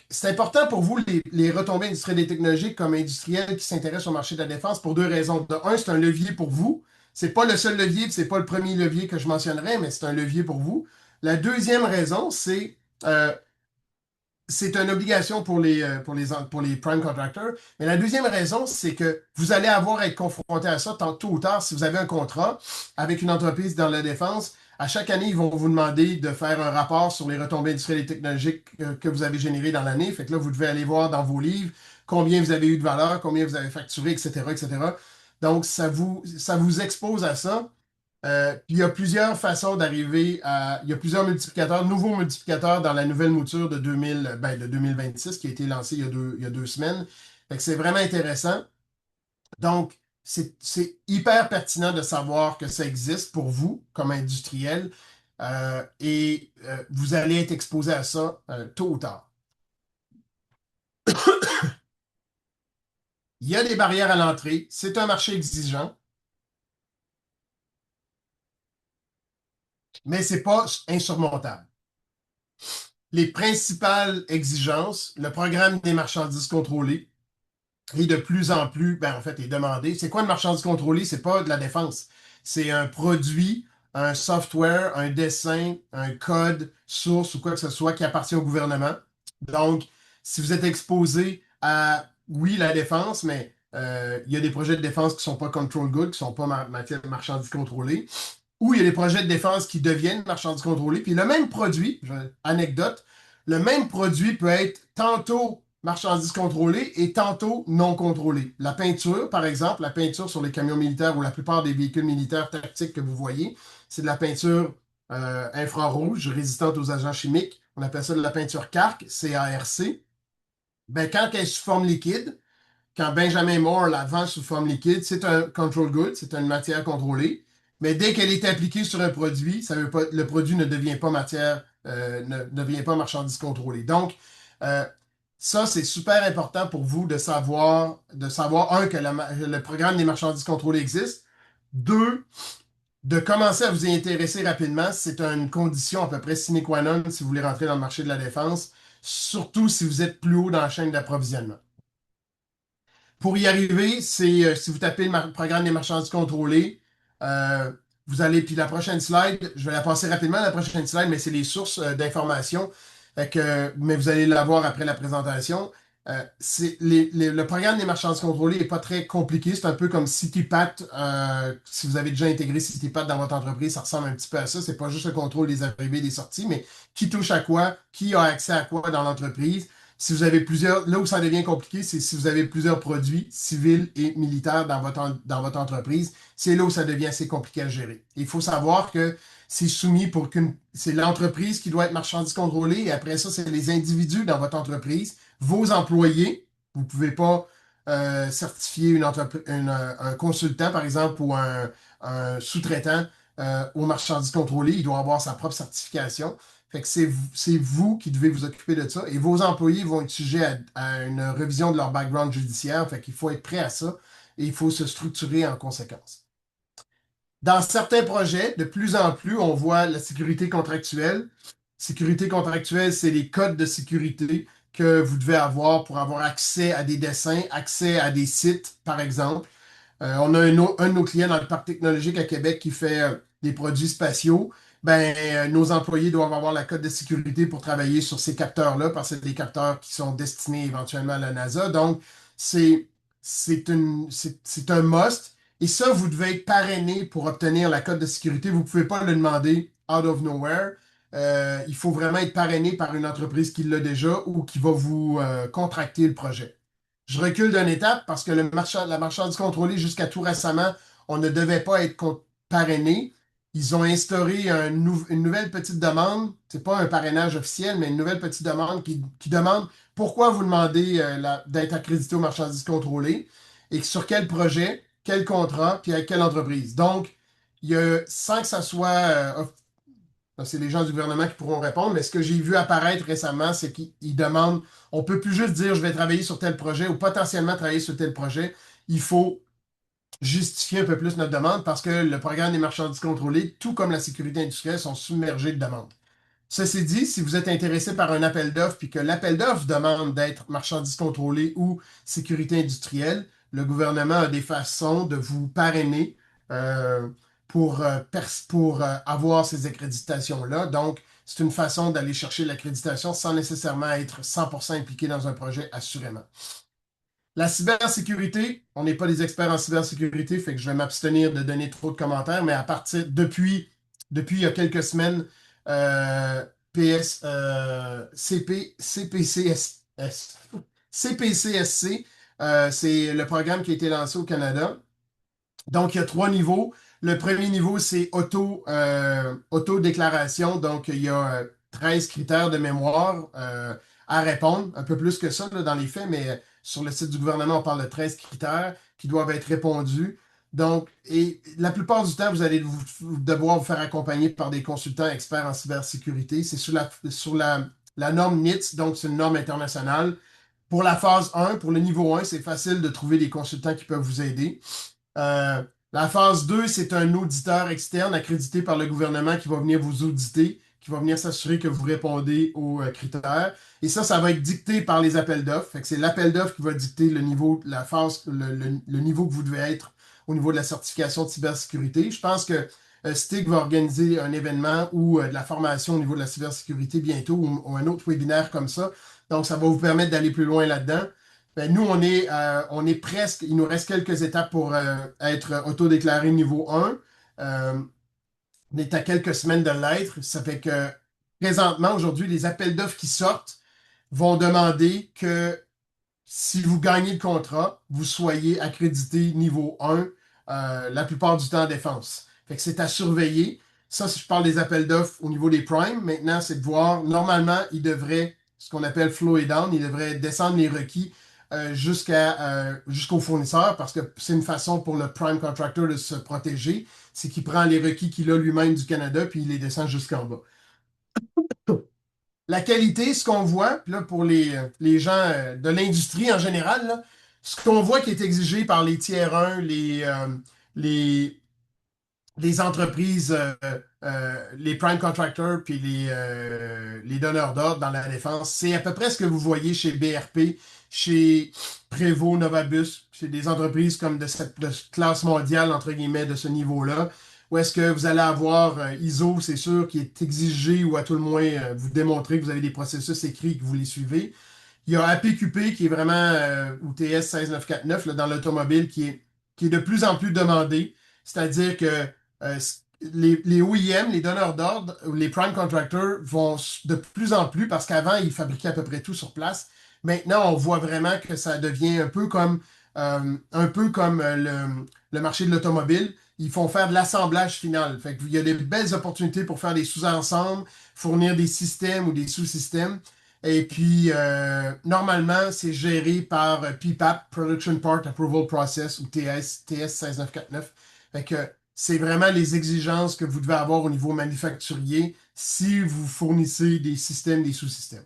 C'est important pour vous, les retombées industrielles et technologiques comme industriels qui s'intéressent au marché de la défense pour deux raisons. De un, c'est un levier pour vous. C'est pas le seul levier, c'est pas le premier levier que je mentionnerai, mais c'est un levier pour vous. La deuxième raison, c'est une obligation pour les prime contractors. Mais la deuxième raison, c'est que vous allez avoir à être confronté à ça tôt ou tard si vous avez un contrat avec une entreprise dans la défense. À chaque année, ils vont vous demander de faire un rapport sur les retombées industrielles et technologiques que vous avez générées dans l'année. Fait que là, vous devez aller voir dans vos livres combien vous avez eu de valeur, combien vous avez facturé, etc., etc. Donc, ça vous expose à ça. Puis il y a plusieurs façons d'arriver à. Il y a plusieurs multiplicateurs, nouveaux multiplicateurs dans la nouvelle mouture de 2026 qui a été lancée il y a deux semaines. Fait que c'est vraiment intéressant. Donc, c'est hyper pertinent de savoir que ça existe pour vous comme industriel et vous allez être exposé à ça tôt ou tard. Il y a des barrières à l'entrée. C'est un marché exigeant, mais c'est pas insurmontable. Les principales exigences, le programme des marchandises contrôlées est de plus en plus, en fait, est demandé. C'est quoi une marchandise contrôlée? C'est pas de la défense. C'est un produit, un software, un dessin, un code, source ou quoi que ce soit qui appartient au gouvernement. Donc, si vous êtes exposé à, oui, la défense, mais il y a des projets de défense qui ne sont pas control good, qui ne sont pas marchandises contrôlées, ou il y a des projets de défense qui deviennent marchandises contrôlées. Puis le même produit, anecdote, le même produit peut être tantôt marchandises contrôlées et tantôt non contrôlées. La peinture, par exemple, la peinture sur les camions militaires ou la plupart des véhicules militaires tactiques que vous voyez, c'est de la peinture infrarouge résistante aux agents chimiques. On appelle ça de la peinture CARC, C-A-R-C. Ben, quand elle est sous forme liquide, quand Benjamin Moore la vend sous forme liquide, c'est un control good, c'est une matière contrôlée. Mais dès qu'elle est appliquée sur un produit, ça veut pas, le produit ne devient pas ne devient pas marchandise contrôlée. Donc, euh, ça, c'est super important pour vous de savoir, un, que le programme des marchandises contrôlées existe. Deux, de commencer à vous y intéresser rapidement. C'est une condition à peu près sine qua non si vous voulez rentrer dans le marché de la défense, surtout si vous êtes plus haut dans la chaîne d'approvisionnement. Pour y arriver, si vous tapez le programme des marchandises contrôlées, euh, vous allez, puis la prochaine slide, je vais la passer rapidement, la prochaine slide, mais c'est les sources d'informations, mais vous allez la voir après la présentation. Le programme des marchandises contrôlées n'est pas très compliqué. C'est un peu comme CityPat. Si vous avez déjà intégré CityPat dans votre entreprise, ça ressemble un petit peu à ça. C'est pas juste le contrôle des arrivées et des sorties, mais qui touche à quoi, qui a accès à quoi dans l'entreprise. Si vous avez plusieurs, là où ça devient compliqué, c'est si vous avez plusieurs produits civils et militaires dans votre entreprise. C'est là où ça devient assez compliqué à gérer. Il faut savoir que c'est soumis c'est l'entreprise qui doit être marchandise contrôlée et après ça, c'est les individus dans votre entreprise, vos employés. Vous ne pouvez pas certifier un consultant, par exemple, ou un sous-traitant aux marchandises contrôlées. Il doit avoir sa propre certification. Fait que c'est vous qui devez vous occuper de ça et vos employés vont être sujets à une révision de leur background judiciaire. Fait qu'il faut être prêt à ça et il faut se structurer en conséquence. Dans certains projets, de plus en plus, on voit la sécurité contractuelle. Sécurité contractuelle, c'est les codes de sécurité que vous devez avoir pour avoir accès à des dessins, accès à des sites, par exemple. On a un de nos clients dans le parc technologique à Québec qui fait des produits spatiaux. nos employés doivent avoir la cote de sécurité pour travailler sur ces capteurs-là, parce que c'est des capteurs qui sont destinés éventuellement à la NASA. Donc, c'est, c'est un must. Et ça, vous devez être parrainé pour obtenir la cote de sécurité. Vous ne pouvez pas le demander out of nowhere. Il faut vraiment être parrainé par une entreprise qui l'a déjà ou qui va vous contracter le projet. Je recule d'une étape parce que la marchandise contrôlée, jusqu'à tout récemment, on ne devait pas être parrainé. Ils ont instauré une nouvelle petite demande. C'est pas un parrainage officiel, mais une nouvelle petite demande qui demande pourquoi vous demandez d'être accrédité aux marchandises contrôlées et sur quel projet, quel contrat, puis avec quelle entreprise. Donc, sans que ça soit c'est les gens du gouvernement qui pourront répondre, mais ce que j'ai vu apparaître récemment, c'est qu'ils demandent, on peut plus juste dire je vais travailler sur tel projet ou potentiellement travailler sur tel projet. Il faut justifier un peu plus notre demande parce que le programme des marchandises contrôlées, tout comme la sécurité industrielle, sont submergés de demandes. Ceci dit, si vous êtes intéressé par un appel d'offres puis que l'appel d'offres demande d'être marchandises contrôlées ou sécurité industrielle, le gouvernement a des façons de vous parrainer euh, pour avoir ces accréditations-là. Donc, c'est une façon d'aller chercher l'accréditation sans nécessairement être 100% impliqué dans un projet, assurément. La cybersécurité, on n'est pas des experts en cybersécurité, fait que je vais m'abstenir de donner trop de commentaires, mais depuis il y a quelques semaines, PS, CPCSC, c'est le programme qui a été lancé au Canada. Donc, il y a trois niveaux. Le premier niveau, c'est auto-déclaration. Donc, il y a 13 critères de mémoire à répondre. Un peu plus que ça là, dans les faits, mais sur le site du gouvernement, on parle de 13 critères qui doivent être répondus. Donc, et la plupart du temps, vous allez devoir vous faire accompagner par des consultants experts en cybersécurité. C'est sur la norme NITS, donc c'est une norme internationale. Pour la phase 1, pour le niveau 1, c'est facile de trouver des consultants qui peuvent vous aider. La phase 2, c'est un auditeur externe accrédité par le gouvernement qui va venir vous auditer, qui va venir s'assurer que vous répondez aux critères. Et ça va être dicté par les appels d'offres. Fait que c'est l'appel d'offres qui va dicter le niveau, la phase, le niveau que vous devez être au niveau de la certification de cybersécurité. Je pense que STIC va organiser un événement ou de la formation au niveau de la cybersécurité bientôt ou un autre webinaire comme ça. Donc, ça va vous permettre d'aller plus loin là-dedans. Nous, on est presque, il nous reste quelques étapes pour être autodéclaré niveau 1. On est à quelques semaines de l'être. Ça fait que présentement, aujourd'hui, les appels d'offres qui sortent vont demander que si vous gagnez le contrat, vous soyez accrédité niveau 1 la plupart du temps en défense. Fait que c'est à surveiller. Ça, si je parle des appels d'offres au niveau des primes, maintenant, c'est de voir, normalement, ils devraient, ce qu'on appelle flow et down, ils devraient descendre les requis jusqu'au fournisseur parce que c'est une façon pour le prime contractor de se protéger. C'est qu'il prend les requis qu'il a lui-même du Canada puis il les descend jusqu'en bas. La qualité, ce qu'on voit, puis là, pour les gens de l'industrie en général, là, ce qu'on voit qui est exigé par les tiers 1, les, les entreprises, les prime contractors, puis les donneurs d'ordre dans la défense, c'est à peu près ce que vous voyez chez BRP, chez Prévost, Novabus, chez des entreprises comme de cette classe mondiale, entre guillemets, de ce niveau-là. Où est-ce que vous allez avoir ISO, c'est sûr, qui est exigé ou à tout le moins vous démontrer que vous avez des processus écrits et que vous les suivez. Il y a APQP qui est vraiment, ou TS 16949 là, dans l'automobile qui est de plus en plus demandé. C'est-à-dire que les OEM, les donneurs d'ordre, les prime contractors vont de plus en plus, parce qu'avant, ils fabriquaient à peu près tout sur place. Maintenant, on voit vraiment que ça devient un peu comme le marché de l'automobile. Ils font faire de l'assemblage final. Fait qu'il y a des belles opportunités pour faire des sous-ensembles, fournir des systèmes ou des sous-systèmes. Et puis, normalement, c'est géré par PPAP, Production Part Approval Process, ou TS 16949. Fait que c'est vraiment les exigences que vous devez avoir au niveau manufacturier si vous fournissez des systèmes, des sous-systèmes.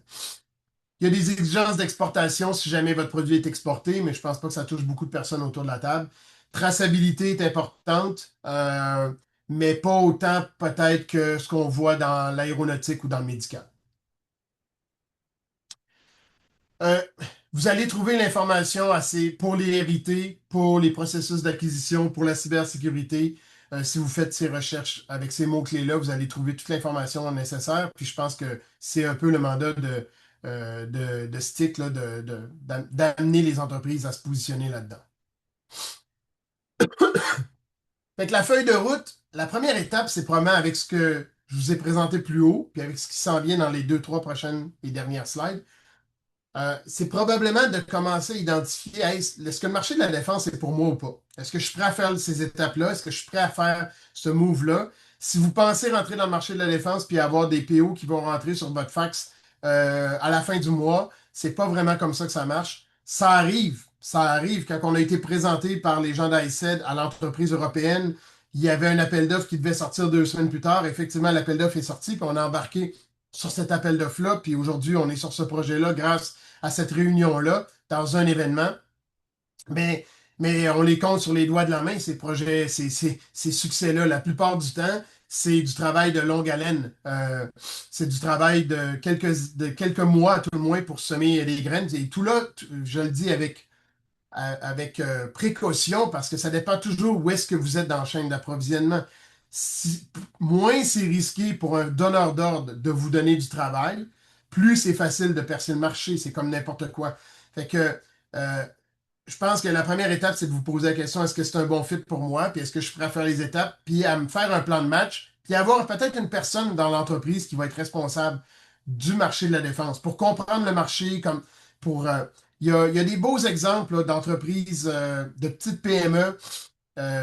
Il y a des exigences d'exportation si jamais votre produit est exporté, mais je ne pense pas que ça touche beaucoup de personnes autour de la table. Traçabilité est importante, mais pas autant peut-être que ce qu'on voit dans l'aéronautique ou dans le médical. Euh, Vous allez trouver l'information assez pour les RIT, pour les processus d'acquisition, pour la cybersécurité. Si vous faites ces recherches avec ces mots-clés-là, vous allez trouver toute l'information nécessaire. Puis je pense que c'est un peu le mandat de Stick, là, d'amener les entreprises à se positionner là-dedans. Fait que la feuille de route, la première étape, c'est probablement avec ce que je vous ai présenté plus haut, puis avec ce qui s'en vient dans les deux, trois prochaines et dernières slides. C'est probablement de commencer à identifier, hey, est-ce que le marché de la défense est pour moi ou pas? Est-ce que je suis prêt à faire ces étapes-là? Est-ce que je suis prêt à faire ce move-là? Si vous pensez rentrer dans le marché de la défense puis avoir des PO qui vont rentrer sur votre fax à la fin du mois, c'est pas vraiment comme ça que ça marche. Ça arrive. Quand on a été présenté par les gens d'ICED à l'entreprise européenne, il y avait un appel d'offres qui devait sortir 2 semaines plus tard. Effectivement, l'appel d'offres est sorti, puis on a embarqué sur cet appel d'offres-là, puis aujourd'hui, on est sur ce projet-là grâce à cette réunion-là dans un événement. Mais, mais on les compte sur les doigts de la main, ces projets, ces succès-là. La plupart du temps, c'est du travail de longue haleine. C'est du travail de quelques mois, à tout le moins, pour semer les graines. Et tout là, je le dis avec précaution, parce que ça dépend toujours où est-ce que vous êtes dans la chaîne d'approvisionnement. Moins c'est risqué pour un donneur d'ordre de vous donner du travail, plus c'est facile de percer le marché. C'est comme n'importe quoi. Fait que euh, je pense que la première étape, c'est de vous poser la question, est-ce que c'est un bon fit pour moi? Puis est-ce que je suis prêt à faire les étapes? Puis à me faire un plan de match? Puis avoir peut-être une personne dans l'entreprise qui va être responsable du marché de la défense pour comprendre le marché, comme pour... il y a des beaux exemples là, d'entreprises, de petites PME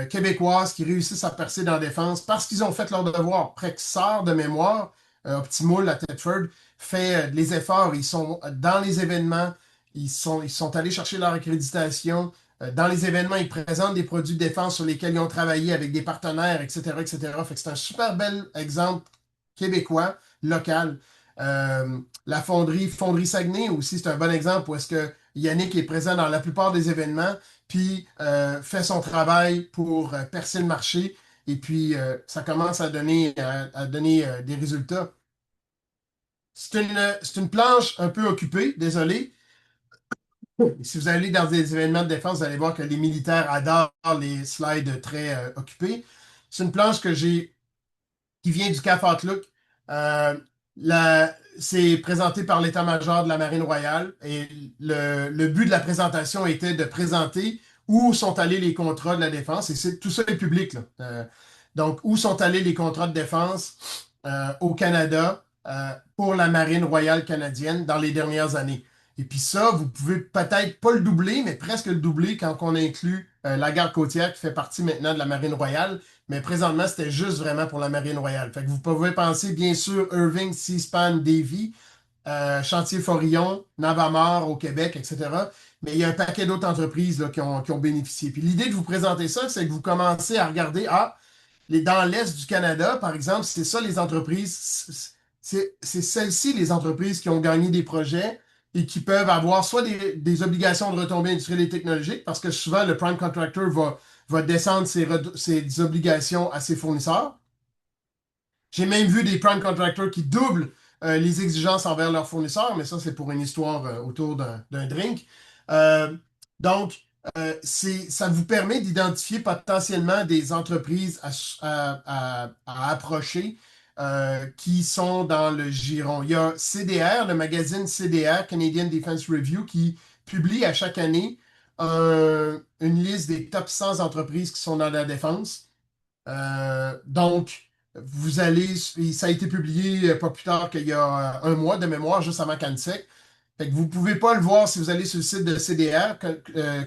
québécoises qui réussissent à percer dans la défense parce qu'ils ont fait leur devoir. Prexar, de mémoire, Optimoul à Thetford, fait les efforts. Ils sont dans les événements, ils sont allés chercher leur accréditation. Dans les événements, ils présentent des produits de défense sur lesquels ils ont travaillé avec des partenaires, etc., etc. Fait que c'est un super bel exemple québécois, local. La Fonderie Saguenay aussi, c'est un bon exemple où est-ce que Yannick est présent dans la plupart des événements, puis fait son travail pour percer le marché, et puis ça commence à donner des résultats. C'est une planche un peu occupée, désolé. Si vous allez dans des événements de défense, vous allez voir que les militaires adorent les slides très occupés. C'est une planche qui vient du CAF Outlook. Euh, c'est présenté par l'état-major de la Marine royale et le but de la présentation était de présenter où sont allés les contrats de la défense et tout ça est public, là. Donc, où sont allés les contrats de défense au Canada pour la Marine royale canadienne dans les dernières années. Et puis ça, vous pouvez peut-être pas le doubler, mais presque le doubler quand on inclut la garde côtière qui fait partie maintenant de la Marine royale. Mais présentement, c'était juste vraiment pour la Marine royale. Fait que vous pouvez penser, bien sûr, Irving, Seaspan, Davie, Chantier Forillon, Navamar au Québec, etc. Mais il y a un paquet d'autres entreprises là, qui ont bénéficié. Puis l'idée de vous présenter ça, c'est que vous commencez à regarder, dans l'Est du Canada, par exemple, c'est ça les entreprises, c'est celles-ci les entreprises qui ont gagné des projets et qui peuvent avoir soit des obligations de retombées industrielles et technologiques, parce que souvent le prime contractor va descendre ses obligations à ses fournisseurs. J'ai même vu des prime contractors qui doublent les exigences envers leurs fournisseurs, mais ça, c'est pour une histoire autour d'un drink. Euh, donc, ça vous permet d'identifier potentiellement des entreprises à approcher qui sont dans le giron. Il y a CDR, le magazine CDR, Canadian Defense Review, qui publie à chaque année une liste des top 100 entreprises qui sont dans la défense. Donc, ça a été publié pas plus tard qu'il y a un mois de mémoire, juste avant CanSec. Fait que vous ne pouvez pas le voir si vous allez sur le site de CDR,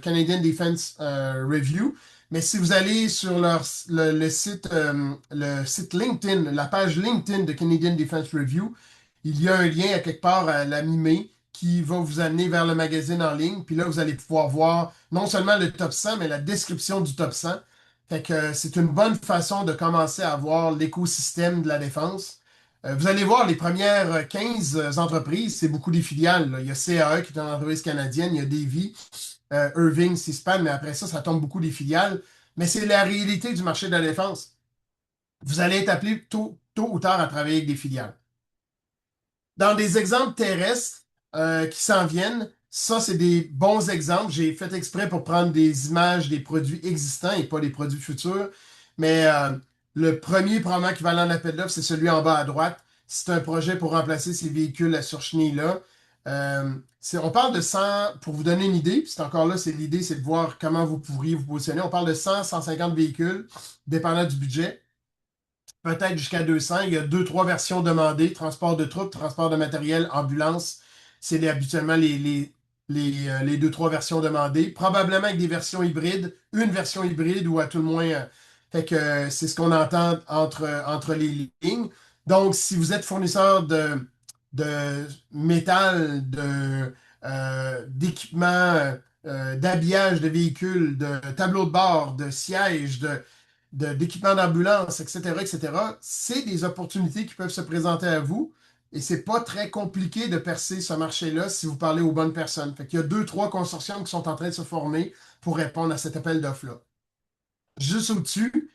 Canadian Defense Review, mais si vous allez sur le site LinkedIn, la page LinkedIn de Canadian Defense Review, il y a un lien à quelque part à la mi-mai qui va vous amener vers le magazine en ligne. Puis là, vous allez pouvoir voir non seulement le top 100, mais la description du top 100. Fait que c'est une bonne façon de commencer à voir l'écosystème de la défense. Vous allez voir les premières 15 entreprises, c'est beaucoup des filiales, là. Il y a CAE qui est une entreprise canadienne, il y a Davie, Irving, Seaspan, mais après ça, ça tombe beaucoup des filiales. Mais c'est la réalité du marché de la défense. Vous allez être appelé tôt ou tard à travailler avec des filiales. Dans des exemples terrestres qui s'en viennent, ça, c'est des bons exemples. J'ai fait exprès pour prendre des images des produits existants et pas des produits futurs. Mais le premier probablement qui va aller en appel d'offres, c'est celui en bas à droite. C'est un projet pour remplacer ces véhicules à surchenille-là. On parle de 100, pour vous donner une idée, puis c'est encore là, c'est l'idée, c'est de voir comment vous pourriez vous positionner. On parle de 100, 150 véhicules, dépendant du budget, peut-être jusqu'à 200. Il y a deux, trois versions demandées, transport de troupes, transport de matériel, ambulance. C'est habituellement les deux, trois versions demandées. Probablement avec des versions hybrides, une version hybride ou à tout le moins. Fait que c'est ce qu'on entend entre les lignes. Donc, si vous êtes fournisseur de métal, d'équipements, d'habillage de véhicules, de tableaux de bord, de sièges, d'équipements d'ambulance, etc., etc., c'est des opportunités qui peuvent se présenter à vous. Et c'est pas très compliqué de percer ce marché-là si vous parlez aux bonnes personnes. Fait qu'il y a deux, trois consortiums qui sont en train de se former pour répondre à cet appel d'offres-là. Juste au-dessus,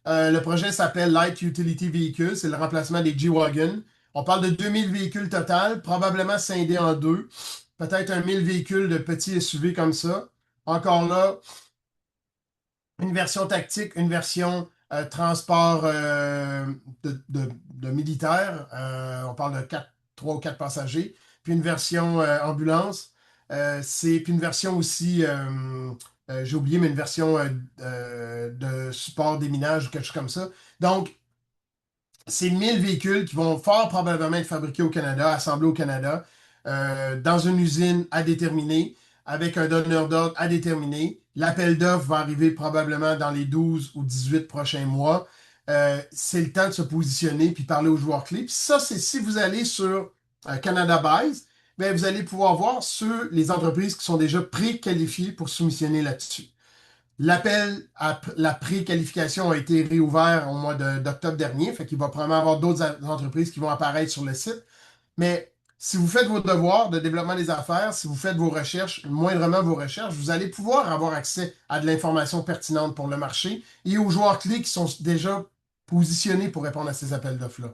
le projet s'appelle Light Utility Vehicle. C'est le remplacement des G-Wagon. On parle de 2000 véhicules total, probablement scindés en deux. Peut-être 1000 véhicules de petits SUV comme ça. Encore là, une version tactique, une version transport de militaires. On parle de 3 ou 4 passagers. Puis une version ambulance. Puis une version aussi, j'ai oublié, mais une version de support des minages ou quelque chose comme ça. Donc, c'est 1000 véhicules qui vont fort probablement être fabriqués au Canada, assemblés au Canada, dans une usine à déterminer, avec un donneur d'ordre à déterminer. L'appel d'offres va arriver probablement dans les 12 ou 18 prochains mois. C'est le temps de se positionner puis parler aux joueurs clés. Puis ça, c'est si vous allez sur Canada Buys, bien, vous allez pouvoir voir les entreprises qui sont déjà pré-qualifiées pour soumissionner là-dessus. L'appel à la préqualification a été réouvert au mois d'octobre dernier, fait qu'il va probablement avoir d'autres entreprises qui vont apparaître sur le site. Mais si vous faites vos devoirs de développement des affaires, si vous faites vos recherches, moindrement vos recherches, vous allez pouvoir avoir accès à de l'information pertinente pour le marché et aux joueurs clés qui sont déjà positionnés pour répondre à ces appels d'offres-là.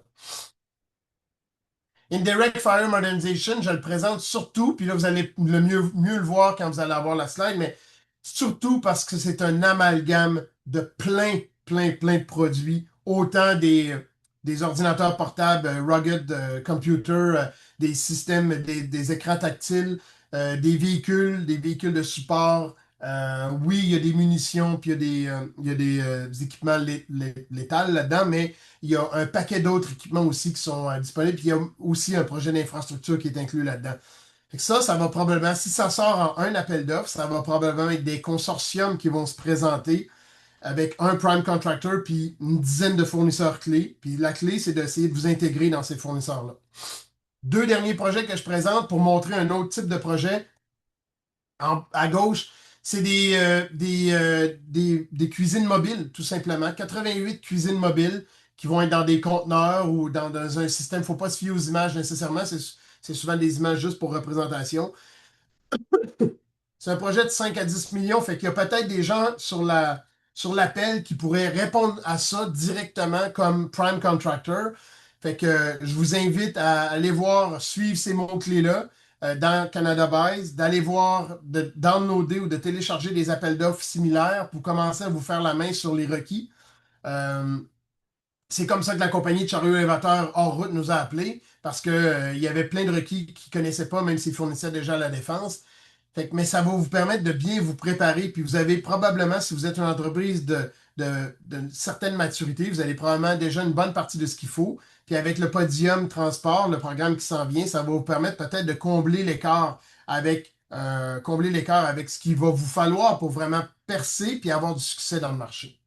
Indirect Fire Modernization, je le présente surtout, puis là, vous allez mieux le voir quand vous allez avoir la slide, mais surtout parce que c'est un amalgame de plein de produits, autant des ordinateurs portables, rugged computer, des systèmes, des écrans tactiles, des véhicules de support. Oui, il y a des munitions, puis il y a des équipements létals là-dedans, mais il y a un paquet d'autres équipements aussi qui sont disponibles. Puis il y a aussi un projet d'infrastructure qui est inclus là-dedans. Fait que ça va probablement, si ça sort en un appel d'offres, ça va probablement être des consortiums qui vont se présenter avec un prime contractor puis une dizaine de fournisseurs clés. Puis la clé, c'est d'essayer de vous intégrer dans ces fournisseurs-là. Deux derniers projets que je présente pour montrer un autre type de projet. À gauche, c'est des cuisines mobiles, tout simplement. 88 cuisines mobiles qui vont être dans des conteneurs ou dans un système. Il ne faut pas se fier aux images nécessairement. C'est souvent des images juste pour représentation. C'est un projet de 5 à 10 millions. Fait qu'il y a peut-être des gens sur l'appel qui pourraient répondre à ça directement comme prime contractor. Fait que je vous invite à aller voir, suivre ces mots-clés-là dans Canada Buys, d'aller voir, de downloader ou de télécharger des appels d'offres similaires pour commencer à vous faire la main sur les requis. Euh, c'est comme ça que la compagnie de chariots élévateurs hors route nous a appelés parce qu'il y avait plein de requis qu'ils ne connaissaient pas, même s'ils fournissaient déjà à la défense. Mais ça va vous permettre de bien vous préparer. Puis vous avez probablement, si vous êtes une entreprise de certaine maturité, vous avez probablement déjà une bonne partie de ce qu'il faut. Puis avec le Podium Transport, le programme qui s'en vient, ça va vous permettre peut-être de combler l'écart avec ce qu'il va vous falloir pour vraiment percer puis avoir du succès dans le marché.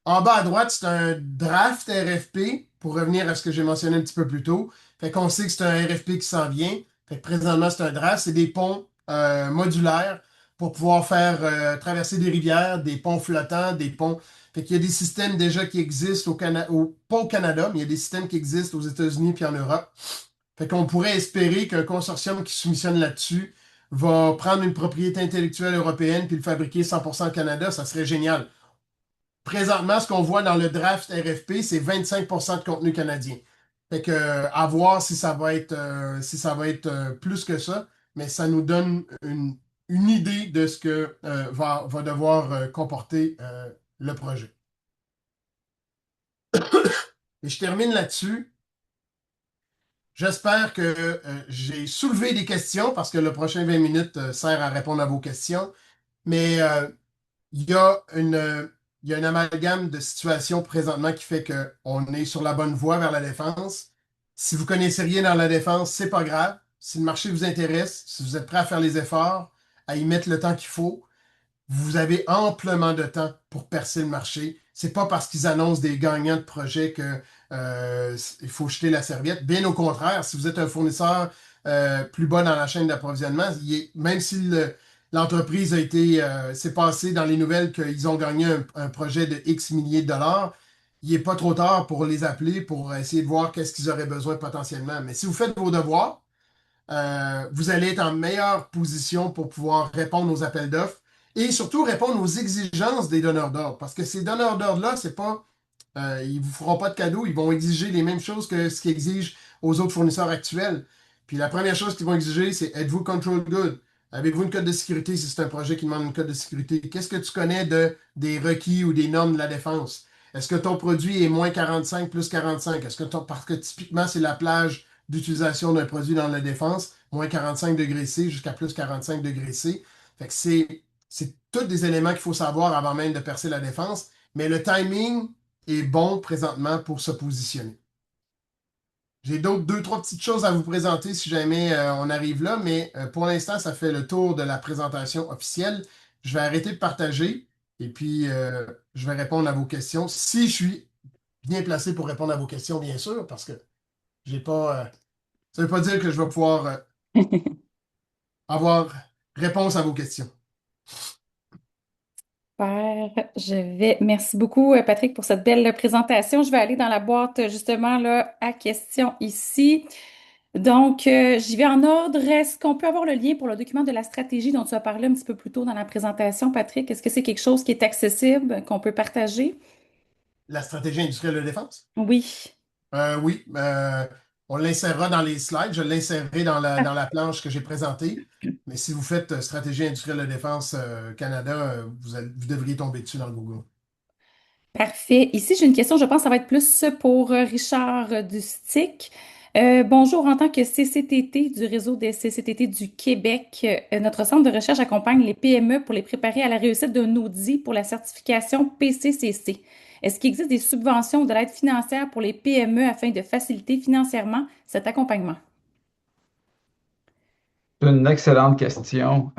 En bas à droite, c'est un draft RFP, pour revenir à ce que j'ai mentionné un petit peu plus tôt. Fait qu'on sait que c'est un RFP qui s'en vient. Fait que présentement, c'est un draft. C'est des ponts modulaires pour pouvoir faire traverser des rivières, des ponts flottants, des ponts. Fait qu'il y a des systèmes déjà qui existent pas au Canada, mais il y a des systèmes qui existent aux États-Unis puis en Europe. Fait qu'on pourrait espérer qu'un consortium qui soumissionne là-dessus va prendre une propriété intellectuelle européenne puis le fabriquer 100% au Canada. Ça serait génial. Présentement, ce qu'on voit dans le draft RFP, c'est 25% de contenu canadien. Fait que, à voir si ça va être plus que ça, mais ça nous donne une idée de ce que va devoir comporter le projet. Et je termine là-dessus. J'espère que j'ai soulevé des questions parce que le prochain 20 minutes sert à répondre à vos questions. Mais il y a il y a un amalgame de situations présentement qui fait qu'on est sur la bonne voie vers la défense. Si vous connaissez rien dans la défense, c'est pas grave. Si le marché vous intéresse, si vous êtes prêt à faire les efforts, à y mettre le temps qu'il faut, vous avez amplement de temps pour percer le marché. C'est pas parce qu'ils annoncent des gagnants de projets que il faut jeter la serviette. Bien au contraire, si vous êtes un fournisseur plus bas dans la chaîne d'approvisionnement, même si l'entreprise a été s'est passé dans les nouvelles qu'ils ont gagné un projet de X milliers de dollars, il n'est pas trop tard pour les appeler pour essayer de voir qu'est-ce qu'ils auraient besoin potentiellement. Mais si vous faites vos devoirs, vous allez être en meilleure position pour pouvoir répondre aux appels d'offres et surtout répondre aux exigences des donneurs d'ordre. Parce que ces donneurs d'ordre-là, c'est pas, ils vous feront pas de cadeaux, ils vont exiger les mêmes choses que ce qu'ils exigent aux autres fournisseurs actuels. Puis la première chose qu'ils vont exiger, c'est êtes-vous control good? Avez-vous une code de sécurité si c'est un projet qui demande une code de sécurité? Qu'est-ce que tu connais des requis ou des normes de la défense? Est-ce que ton produit est moins 45 plus 45? Parce que typiquement, c'est la plage d'utilisation d'un produit dans la défense, moins 45 degrés C jusqu'à plus 45 degrés C. Fait que c'est tous des éléments qu'il faut savoir avant même de percer la défense, mais le timing est bon présentement pour se positionner. J'ai d'autres deux, trois petites choses à vous présenter si jamais on arrive là, mais pour l'instant, ça fait le tour de la présentation officielle. Je vais arrêter de partager et puis je vais répondre à vos questions. Si je suis bien placé pour répondre à vos questions, bien sûr, parce que j'ai pas. Ça ne veut pas dire que je vais pouvoir avoir réponse à vos questions. Super. Merci beaucoup, Patrick, pour cette belle présentation. Je vais aller dans la boîte, justement, là, à questions ici. Donc, j'y vais en ordre. Est-ce qu'on peut avoir le lien pour le document de la stratégie dont tu as parlé un petit peu plus tôt dans la présentation, Patrick? Est-ce que c'est quelque chose qui est accessible, qu'on peut partager? La stratégie industrielle de défense? Oui. Oui, on l'insérera dans les slides. Je l'insérerai dans la planche que j'ai présentée. Mais si vous faites stratégie industrielle de défense Canada, vous devriez tomber dessus dans le Google. Parfait. Ici, j'ai une question, je pense que ça va être plus pour Richard du STIC. Bonjour, en tant que CCTT du réseau des CCTT du Québec, notre centre de recherche accompagne les PME pour les préparer à la réussite d'un audit pour la certification PCCC. Est-ce qu'il existe des subventions ou de l'aide financière pour les PME afin de faciliter financièrement cet accompagnement? C'est une excellente question.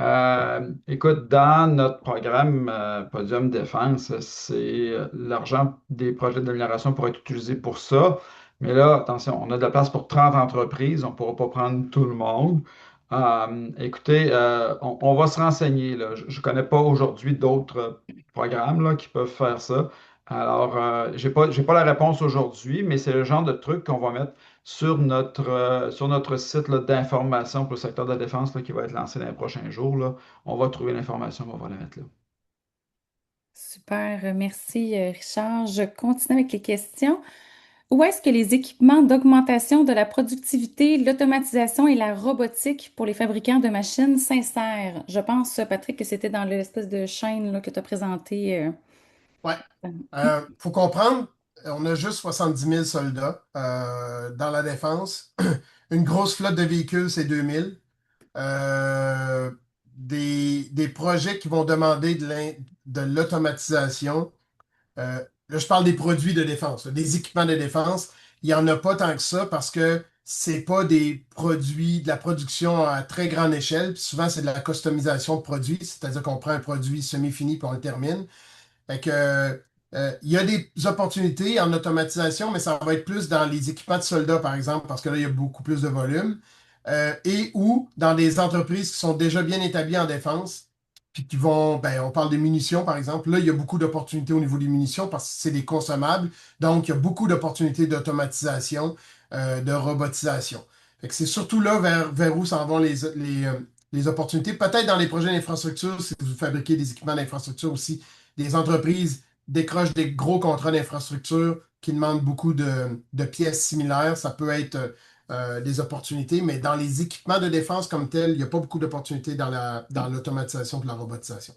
Écoute, dans notre programme Podium Défense, c'est l'argent des projets d'amélioration pour être utilisé pour ça. Mais là, attention, on a de la place pour 30 entreprises, on ne pourra pas prendre tout le monde. Écoutez, on va se renseigner, là. Je ne connais pas aujourd'hui d'autres programmes là, qui peuvent faire ça. Alors, j'ai pas la réponse aujourd'hui, mais c'est le genre de truc qu'on va mettre sur notre site là, d'information pour le secteur de la défense là, qui va être lancé dans les prochains jours. Là. On va trouver l'information, on va la mettre là. Super, merci Richard. Je continue avec les questions. Où est-ce que les équipements d'augmentation de la productivité, l'automatisation et la robotique pour les fabricants de machines s'insèrent? Je pense, Patrick, que c'était dans l'espèce de chaîne là, que tu as présenté. Ouais. Faut comprendre, on a juste 70 000 soldats dans la défense. Une grosse flotte de véhicules, c'est 2 000. Euh, des projets qui vont demander de l'automatisation. Là, je parle des produits de défense, là, des équipements de défense. Il n'y en a pas tant que ça parce que c'est pas des produits de la production à très grande échelle. Puis souvent, c'est de la customisation de produits, c'est-à-dire qu'on prend un produit semi-fini puis on le termine. Fait que, il y a des opportunités en automatisation, mais ça va être plus dans les équipements de soldats, par exemple, parce que là, il y a beaucoup plus de volume, et ou dans des entreprises qui sont déjà bien établies en défense, puis qui vont, ben, on parle des munitions, par exemple. Là, il y a beaucoup d'opportunités au niveau des munitions parce que c'est des consommables. Donc, il y a beaucoup d'opportunités d'automatisation, de robotisation. Fait que c'est surtout là vers où s'en vont les opportunités. Peut-être dans les projets d'infrastructure, si vous fabriquez des équipements d'infrastructure aussi, des entreprises décrochent des gros contrats d'infrastructure qui demandent beaucoup de pièces similaires. Ça peut être des opportunités, mais dans les équipements de défense comme tels, il n'y a pas beaucoup d'opportunités dans l'automatisation et la robotisation.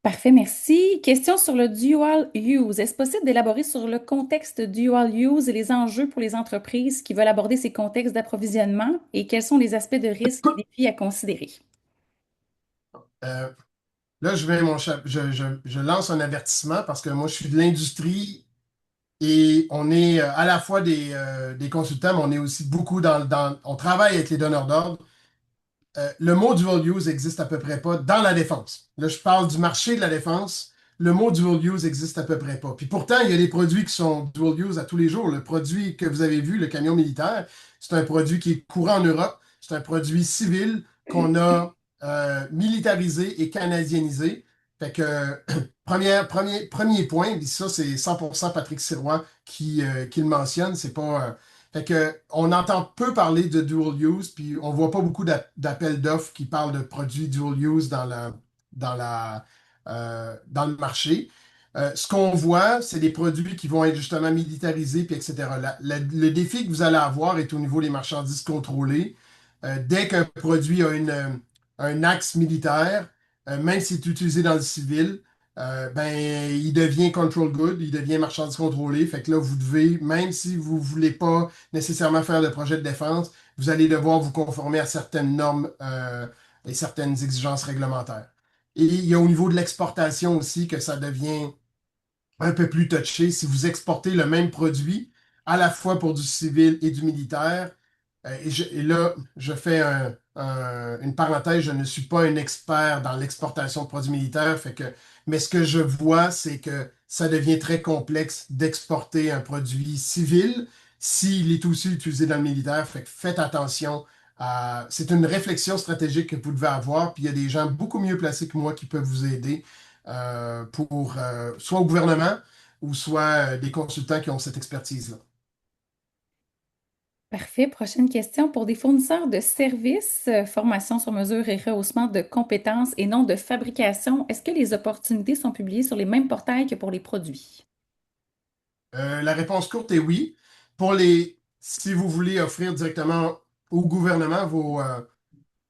Parfait, merci. Question sur le dual use. Est-ce possible d'élaborer sur le contexte dual use et les enjeux pour les entreprises qui veulent aborder ces contextes d'approvisionnement et quels sont les aspects de risque et défis à considérer? Euh, Là, je lance un avertissement parce que moi, je suis de l'industrie et on est à la fois des consultants, mais on est aussi beaucoup on travaille avec les donneurs d'ordre. Le mot dual use existe à peu près pas dans la défense. Là, je parle du marché de la défense. Le mot dual use existe à peu près pas. Puis pourtant, il y a des produits qui sont dual use à tous les jours. Le produit que vous avez vu, le camion militaire, c'est un produit qui est courant en Europe. C'est un produit civil qu'on a militarisé et canadienisé. Fait que, premier point, puis ça, c'est 100% Patrick Sirois qui le mentionne. C'est pas. Fait que, on entend peu parler de dual use, puis on voit pas beaucoup d'appels d'offres qui parlent de produits dual use dans le marché. Ce qu'on voit, c'est des produits qui vont être justement militarisés, puis etc. Le défi que vous allez avoir est au niveau des marchandises contrôlées. Dès qu'un produit a un axe militaire, même s'il est utilisé dans le civil, ben, il devient control good, il devient marchandise contrôlée. Fait que là, vous devez, même si vous ne voulez pas nécessairement faire de projet de défense, vous allez devoir vous conformer à certaines normes et certaines exigences réglementaires. Et il y a au niveau de l'exportation aussi que ça devient un peu plus touché. Si vous exportez le même produit, à la fois pour du civil et du militaire, et là, je fais une parenthèse, je ne suis pas un expert dans l'exportation de produits militaires, mais ce que je vois, c'est que ça devient très complexe d'exporter un produit civil s'il est aussi utilisé dans le militaire. Fait que faites attention. C'est une réflexion stratégique que vous devez avoir, puis il y a des gens beaucoup mieux placés que moi qui peuvent vous aider pour soit au gouvernement ou soit des consultants qui ont cette expertise-là. Parfait. Prochaine question. Pour des fournisseurs de services, formation sur mesure et rehaussement de compétences et non de fabrication, est-ce que les opportunités sont publiées sur les mêmes portails que pour les produits? La réponse courte est oui. Si vous voulez offrir directement au gouvernement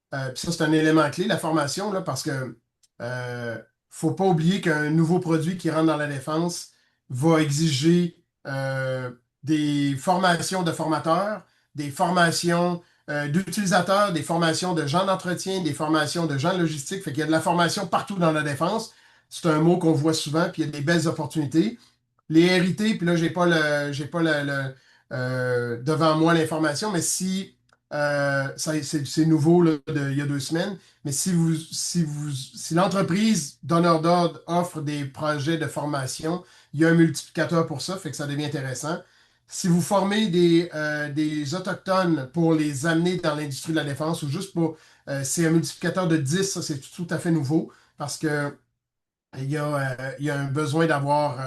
puis ça, c'est un élément clé, la formation, là, parce que faut pas oublier qu'un nouveau produit qui rentre dans la défense va exiger des formations de formateurs, des formations d'utilisateurs, des formations de gens d'entretien, des formations de gens logistiques. Fait qu'il y a de la formation partout dans la défense. C'est un mot qu'on voit souvent, puis il y a des belles opportunités. Les RIT, puis là, j'ai pas devant moi l'information, mais si c'est nouveau là, il y a 2 semaines. Mais si l'entreprise donneur d'ordre offre des projets de formation, il y a un multiplicateur pour ça, fait que ça devient intéressant. Si vous formez des Autochtones pour les amener dans l'industrie de la défense ou juste c'est un multiplicateur de 10, ça c'est tout à fait nouveau parce que il y a un besoin d'avoir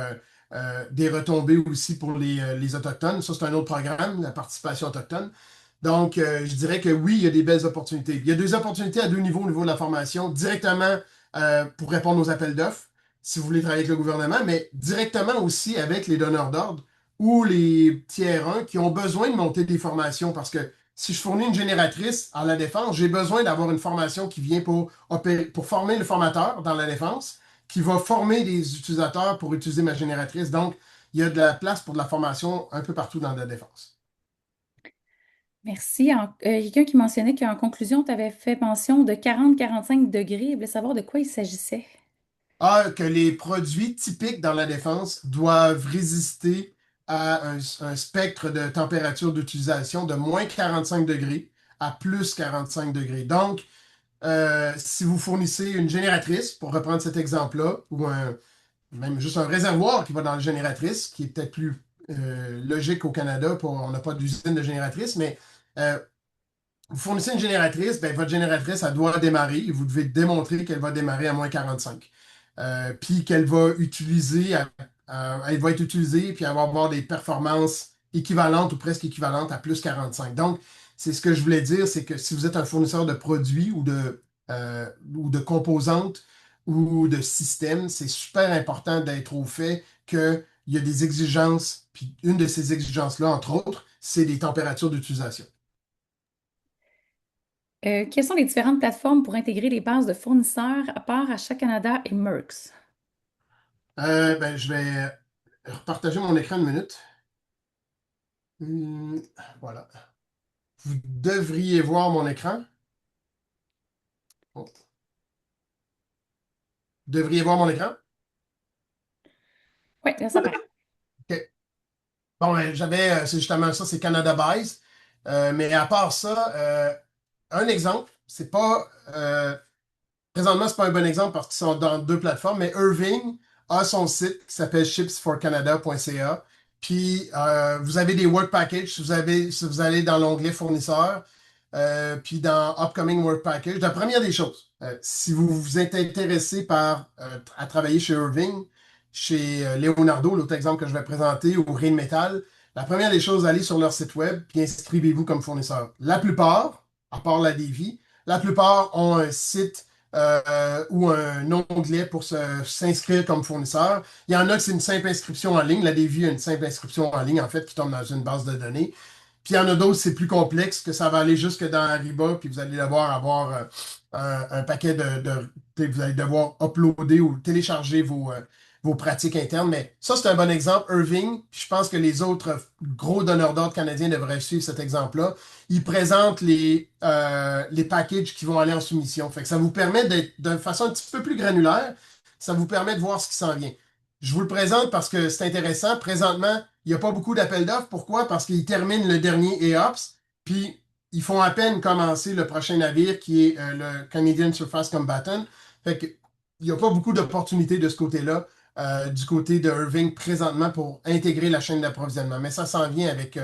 des retombées aussi pour les Autochtones. Ça, c'est un autre programme, la participation autochtone. Donc, je dirais que oui, il y a des belles opportunités. Il y a des opportunités à deux niveaux au niveau de la formation, directement pour répondre aux appels d'offres, si vous voulez travailler avec le gouvernement, mais directement aussi avec les donneurs d'ordre ou les tiers 1 qui ont besoin de monter des formations parce que si je fournis une génératrice à la défense, j'ai besoin d'avoir une formation qui vient pour former le formateur dans la défense, qui va former des utilisateurs pour utiliser ma génératrice. Donc, il y a de la place pour de la formation un peu partout dans la défense. Merci. Quelqu'un qui mentionnait qu'en conclusion, tu avais fait mention de 40-45 degrés. Il voulait savoir de quoi il s'agissait. Que les produits typiques dans la défense doivent résister à un spectre de température d'utilisation de moins 45 degrés à plus 45 degrés. Donc, si vous fournissez une génératrice, pour reprendre cet exemple-là, ou même juste un réservoir qui va dans la génératrice, qui est peut-être plus logique au Canada, on n'a pas d'usine de génératrice, mais euh, vous fournissez une génératrice, ben, votre génératrice, elle doit démarrer et vous devez démontrer qu'elle va démarrer à moins 45. Puis qu'elle va elle va être utilisée, puis elle va avoir des performances équivalentes ou presque équivalentes à plus 45. Donc, c'est ce que je voulais dire, c'est que si vous êtes un fournisseur de produits ou de composantes ou de systèmes, c'est super important d'être au fait qu'il y a des exigences, puis une de ces exigences-là, entre autres, c'est des températures d'utilisation. Quelles sont les différentes plateformes pour intégrer les bases de fournisseurs à part Achat Canada et Merx? Ben, je vais repartager mon écran une minute. Hum, voilà. Vous devriez voir mon écran. Bon. Vous devriez voir mon écran. Oui, là, ça paraît. OK. Bon, ben, c'est justement ça, c'est Canada Buys. Mais à part ça, un exemple, c'est pas, présentement, c'est pas un bon exemple parce qu'ils sont dans deux plateformes, mais Irving a son site qui s'appelle shipsforcanada.ca. Puis, vous avez des work packages. Si vous allez dans l'onglet fournisseurs, puis dans Upcoming Work Package, la première des choses, si vous vous êtes intéressé à travailler chez Irving, chez Leonardo, l'autre exemple que je vais présenter, ou Rheinmetall, la première des choses, allez sur leur site web, puis inscrivez-vous comme fournisseur. La plupart, à part la Davy, la plupart ont un site ou un onglet pour s'inscrire comme fournisseur. Il y en a que c'est une simple inscription en ligne. La Davy a une simple inscription en ligne, en fait, qui tombe dans une base de données. Puis il y en a d'autres, c'est plus complexe, que ça va aller jusque dans Ariba, puis vous allez devoir avoir un paquet vous allez devoir uploader ou télécharger vos pratiques internes. Mais ça, c'est un bon exemple. Irving, puis je pense que les autres gros donneurs d'ordre canadiens devraient suivre cet exemple-là. Ils présentent les packages qui vont aller en soumission. Fait que ça vous permet d'être d'une façon un petit peu plus granulaire. Ça vous permet de voir ce qui s'en vient. Je vous le présente parce que c'est intéressant. Présentement, il n'y a pas beaucoup d'appels d'offres. Pourquoi? Parce qu'ils terminent le dernier EOPS, puis ils font à peine commencer le prochain navire qui est le Canadian Surface Combatant. Fait que, il n'y a pas beaucoup d'opportunités de ce côté-là, du côté de Irving présentement pour intégrer la chaîne d'approvisionnement. Mais ça s'en vient avec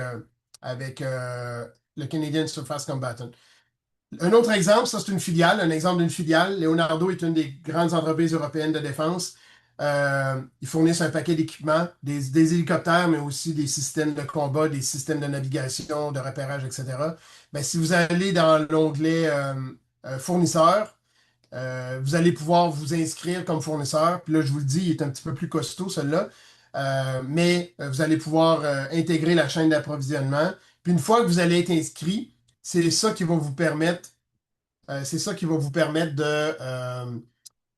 le Canadian Surface Combatant. Un autre exemple, ça c'est une filiale, un exemple d'une filiale. Leonardo est une des grandes entreprises européennes de défense. Ils fournissent un paquet d'équipements, des hélicoptères, mais aussi des systèmes de combat, des systèmes de navigation, de repérage, etc. Ben, si vous allez dans l'onglet fournisseurs, vous allez pouvoir vous inscrire comme fournisseur. Puis là, je vous le dis, il est un petit peu plus costaud, celui-là. Mais vous allez pouvoir intégrer la chaîne d'approvisionnement. Puis une fois que vous allez être inscrit, c'est ça qui va vous permettre, c'est ça qui va vous permettre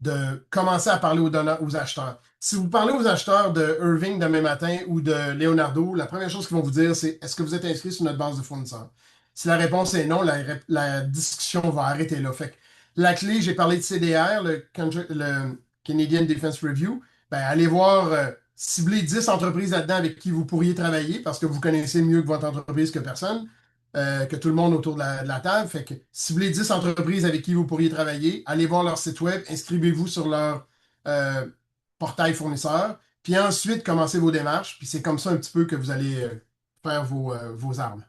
de commencer à parler aux acheteurs. Si vous parlez aux acheteurs de Irving demain matin ou de Leonardo, la première chose qu'ils vont vous dire, c'est est-ce que vous êtes inscrit sur notre base de fournisseurs? Si la réponse est non, la discussion va arrêter là. Fait que la clé, j'ai parlé de CDR, le Canadian Defense Review. Ben, allez voir, cibler 10 entreprises là-dedans avec qui vous pourriez travailler parce que vous connaissez mieux que votre entreprise que personne que tout le monde autour de la table. Fait que ciblez 10 entreprises avec qui vous pourriez travailler, allez voir leur site web, inscrivez-vous sur leur euh, portail fournisseur, puis ensuite commencez vos démarches, puis c'est comme ça un petit peu que vous allez faire vos armes.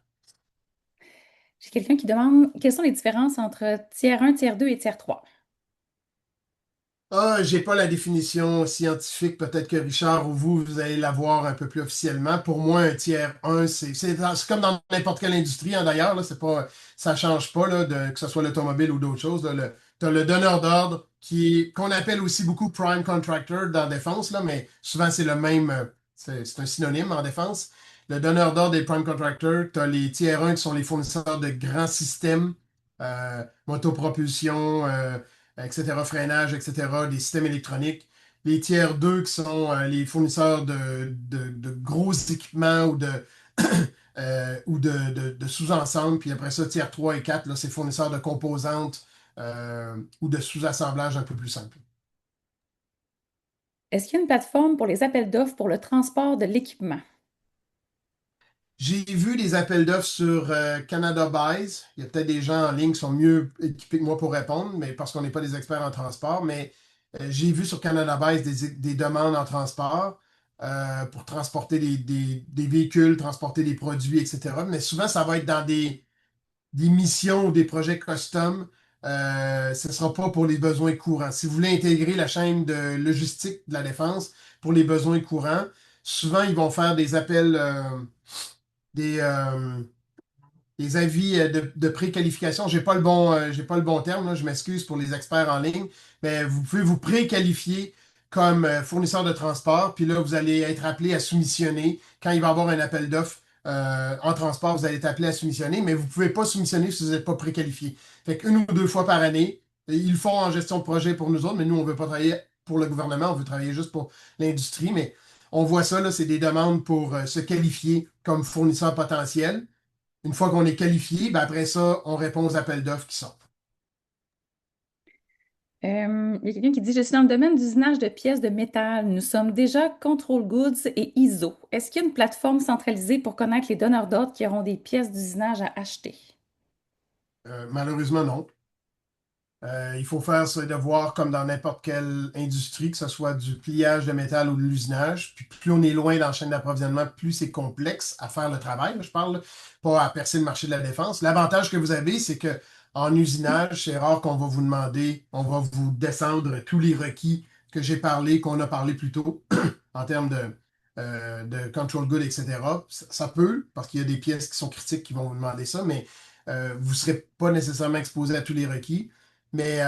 J'ai quelqu'un qui demande quelles sont les différences entre tiers 1, tiers 2 et tiers 3. Ah, j'ai pas la définition scientifique, peut-être que Richard ou vous allez l'avoir un peu plus officiellement. Pour moi, un tiers 1, c'est comme dans n'importe quelle industrie, hein, d'ailleurs, là, c'est pas, ça change pas, là, que ce soit l'automobile ou d'autres choses. Tu as le donneur d'ordre qu'on appelle aussi beaucoup prime contractor dans la défense, là, mais souvent c'est le même, c'est un synonyme en défense. Le donneur d'ordre et prime contractor, tu as les tiers 1 qui sont les fournisseurs de grands systèmes, motopropulsion, etc., freinage, etc., des systèmes électroniques. Les tiers 2 qui sont les fournisseurs de gros équipements ou de sous-ensembles. Puis après ça, tiers 3 et 4, là, c'est fournisseurs de composantes ou de sous-assemblage un peu plus simples. Est-ce qu'il y a une plateforme pour les appels d'offres pour le transport de l'équipement? J'ai vu des appels d'offres sur Canada Buys. Il y a peut-être des gens en ligne qui sont mieux équipés que moi pour répondre, mais parce qu'on n'est pas des experts en transport. Mais j'ai vu sur Canada Buys des demandes en transport pour transporter des véhicules, transporter des produits, etc. Mais souvent, ça va être dans des missions ou des projets custom. Ce ne sera pas pour les besoins courants. Si vous voulez intégrer la chaîne de logistique de la défense pour les besoins courants, souvent, ils vont faire des appels. Des, euh, des avis de préqualification. J'ai pas le bon terme, là, je m'excuse pour les experts en ligne, mais vous pouvez vous préqualifier comme fournisseur de transport, puis là, vous allez être appelé à soumissionner. Quand il va y avoir un appel d'offres en transport, vous allez être appelé à soumissionner, mais vous ne pouvez pas soumissionner si vous n'êtes pas préqualifié. Fait qu'une ou deux fois par année, ils le font en gestion de projet pour nous autres, mais nous, on ne veut pas travailler pour le gouvernement, on veut travailler juste pour l'industrie. Mais on voit ça, là, c'est des demandes pour se qualifier comme fournisseur potentiel. Une fois qu'on est qualifié, ben après ça, on répond aux appels d'offres qui sortent. Il y a quelqu'un qui dit, je suis dans le domaine d'usinage de pièces de métal. Nous sommes déjà Control Goods et ISO. Est-ce qu'il y a une plateforme centralisée pour connaître les donneurs d'ordre qui auront des pièces d'usinage à acheter? Malheureusement, non. Il faut faire ses devoirs comme dans n'importe quelle industrie, que ce soit du pliage de métal ou de l'usinage. Puis plus on est loin dans la chaîne d'approvisionnement, plus c'est complexe à faire le travail. Je parle pas à percer le marché de la défense. L'avantage que vous avez, c'est que en usinage, c'est rare qu'on va vous demander, on va vous descendre tous les requis que j'ai parlé, qu'on a parlé plus tôt en termes de control good, etc. Ça peut, parce qu'il y a des pièces qui sont critiques qui vont vous demander ça, mais vous ne serez pas nécessairement exposé à tous les requis. Mais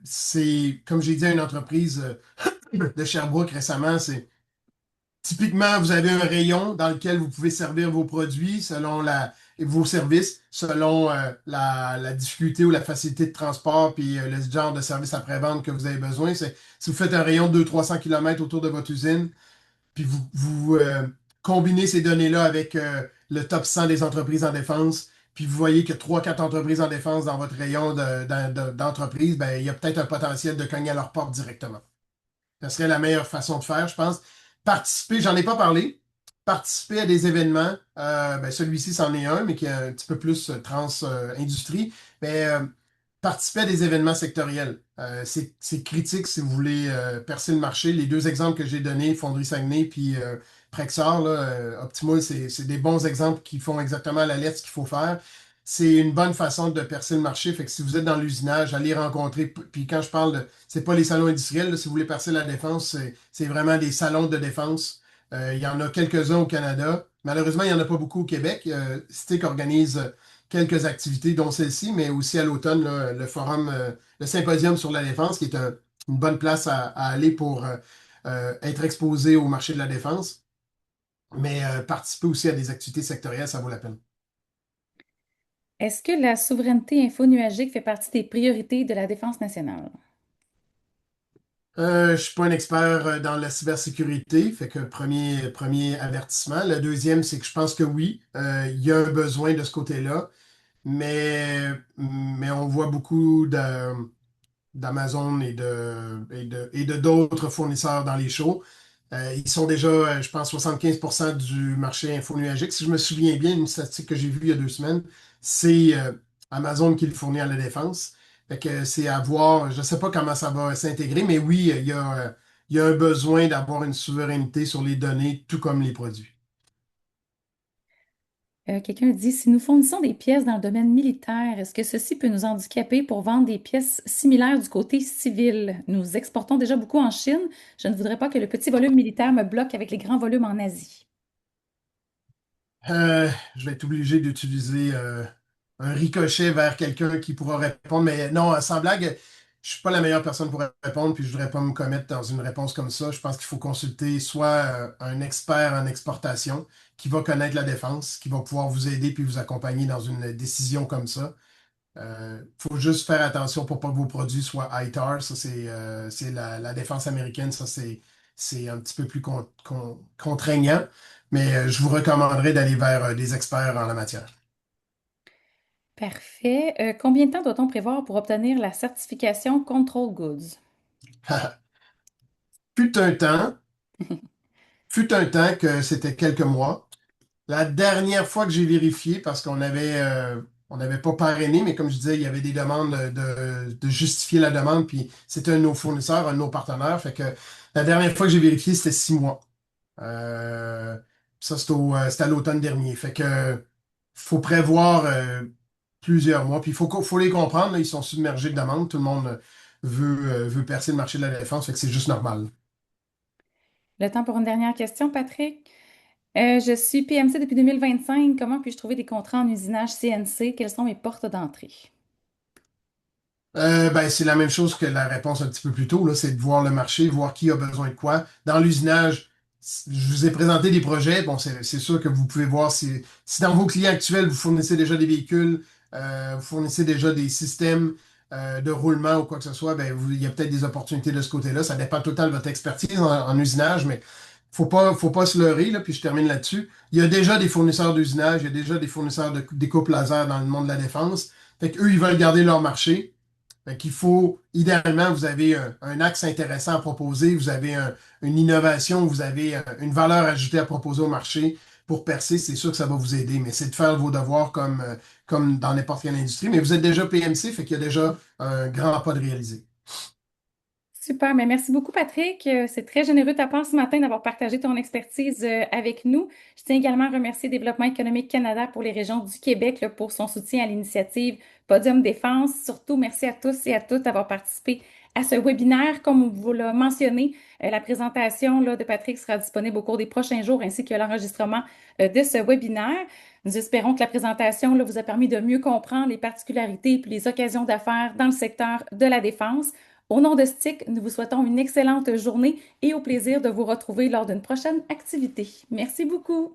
c'est, comme j'ai dit à une entreprise de Sherbrooke récemment, c'est typiquement, vous avez un rayon dans lequel vous pouvez servir vos produits selon vos services, selon la difficulté ou la facilité de transport, puis le genre de service après-vente que vous avez besoin. Si vous faites un rayon de 200-300 km autour de votre usine, puis vous combinez ces données-là avec le top 100 des entreprises en défense, puis vous voyez que 3-4 entreprises en défense dans votre rayon d'entreprise, ben, il y a peut-être un potentiel de cogner à leur porte directement. Ce serait la meilleure façon de faire, je pense. Participer, j'en ai pas parlé. Participer à des événements, ben, celui-ci, c'en est un, mais qui est un petit peu plus trans-industrie. Mais participer à des événements sectoriels. C'est critique si vous voulez percer le marché. Les deux exemples que j'ai donnés, Fonderie Saguenay puis Prexor, là, Optimal, c'est des bons exemples qui font exactement à la lettre ce qu'il faut faire. C'est une bonne façon de percer le marché. Fait que si vous êtes dans l'usinage, allez rencontrer. Puis quand je parle de. C'est pas les salons industriels, là, si vous voulez percer la défense, c'est vraiment des salons de défense. Il y en a quelques-uns au Canada. Malheureusement, il n'y en a pas beaucoup au Québec. STIC organise quelques activités, dont celle-ci, mais aussi à l'automne, là, le forum, le symposium sur la défense, qui est une bonne place à aller pour être exposé au marché de la défense. Mais participer aussi à des activités sectorielles, ça vaut la peine. Est-ce que la souveraineté infonuagique fait partie des priorités de la défense nationale? Je ne suis pas un expert dans la cybersécurité, fait que premier avertissement. Le deuxième, c'est que je pense que oui, il y a un besoin de ce côté-là, mais on voit beaucoup d'Amazon et de d'autres fournisseurs dans les shows. Ils sont déjà, je pense, 75% du marché infonuagique. Si je me souviens bien, une statistique que j'ai vue il y a 2 semaines, c'est Amazon qui le fournit à la défense. Fait que c'est à voir, je ne sais pas comment ça va s'intégrer, mais oui, il y a un besoin d'avoir une souveraineté sur les données, tout comme les produits. Quelqu'un dit, si nous fournissons des pièces dans le domaine militaire, est-ce que ceci peut nous handicaper pour vendre des pièces similaires du côté civil? Nous exportons déjà beaucoup en Chine. Je ne voudrais pas que le petit volume militaire me bloque avec les grands volumes en Asie. Je vais être obligé d'utiliser un ricochet vers quelqu'un qui pourra répondre. Mais non, sans blague, je suis pas la meilleure personne pour répondre, puis je voudrais pas me commettre dans une réponse comme ça. Je pense qu'il faut consulter soit un expert en exportation qui va connaître la défense, qui va pouvoir vous aider puis vous accompagner dans une décision comme ça. Il faut juste faire attention pour pas que vos produits soient ITAR. Ça, c'est la défense américaine. Ça, c'est un petit peu plus contraignant. Mais je vous recommanderais d'aller vers des experts en la matière. Parfait. Combien de temps doit-on prévoir pour obtenir la certification Control Goods? Fut un temps, fut un temps que c'était quelques mois. La dernière fois que j'ai vérifié, parce on n'avait pas parrainé, mais comme je disais, il y avait des demandes de justifier la demande, puis c'était un de nos fournisseurs, un de nos partenaires. Fait que la dernière fois que j'ai vérifié, c'était 6 mois. Euh, Ça, c'était à l'automne dernier. Fait que faut prévoir plusieurs mois. Puis faut les comprendre, là, ils sont submergés de demandes. Tout le monde veut percer le marché de la défense, fait que c'est juste normal. Le temps pour une dernière question, Patrick. Je suis PMC depuis 2025. Comment puis-je trouver des contrats en usinage CNC? Quelles sont mes portes d'entrée? Ben, c'est la même chose que la réponse un petit peu plus tôt, là, c'est de voir le marché, voir qui a besoin de quoi. Dans l'usinage, je vous ai présenté des projets. Bon, c'est sûr que vous pouvez voir si dans vos clients actuels, vous fournissez déjà des véhicules, vous fournissez déjà des systèmes de roulement ou quoi que ce soit, ben, il y a peut-être des opportunités de ce côté-là. Ça dépend tout le temps de votre expertise en usinage, mais faut pas se leurrer, là, puis je termine là-dessus. Il y a déjà des fournisseurs d'usinage, il y a déjà des fournisseurs de découpe laser dans le monde de la défense. Fait qu'eux, ils veulent garder leur marché. Fait qu'il faut, idéalement, vous avez un axe intéressant à proposer, vous avez une innovation, vous avez une valeur ajoutée à proposer au marché pour percer, c'est sûr que ça va vous aider, mais c'est de faire vos devoirs comme dans n'importe quelle industrie. Mais vous êtes déjà PMC, fait qu'il y a déjà un grand pas de réaliser. Super, mais merci beaucoup Patrick. C'est très généreux de ta part ce matin d'avoir partagé ton expertise avec nous. Je tiens également à remercier Développement économique Canada pour les régions du Québec là, pour son soutien à l'initiative Podium Défense. Surtout, merci à tous et à toutes d'avoir participé à ce webinaire. Comme vous l'a mentionné, la présentation là, de Patrick sera disponible au cours des prochains jours ainsi que l'enregistrement de ce webinaire. Nous espérons que la présentation là, vous a permis de mieux comprendre les particularités et les occasions d'affaires dans le secteur de la défense. Au nom de STIC, nous vous souhaitons une excellente journée et au plaisir de vous retrouver lors d'une prochaine activité. Merci beaucoup.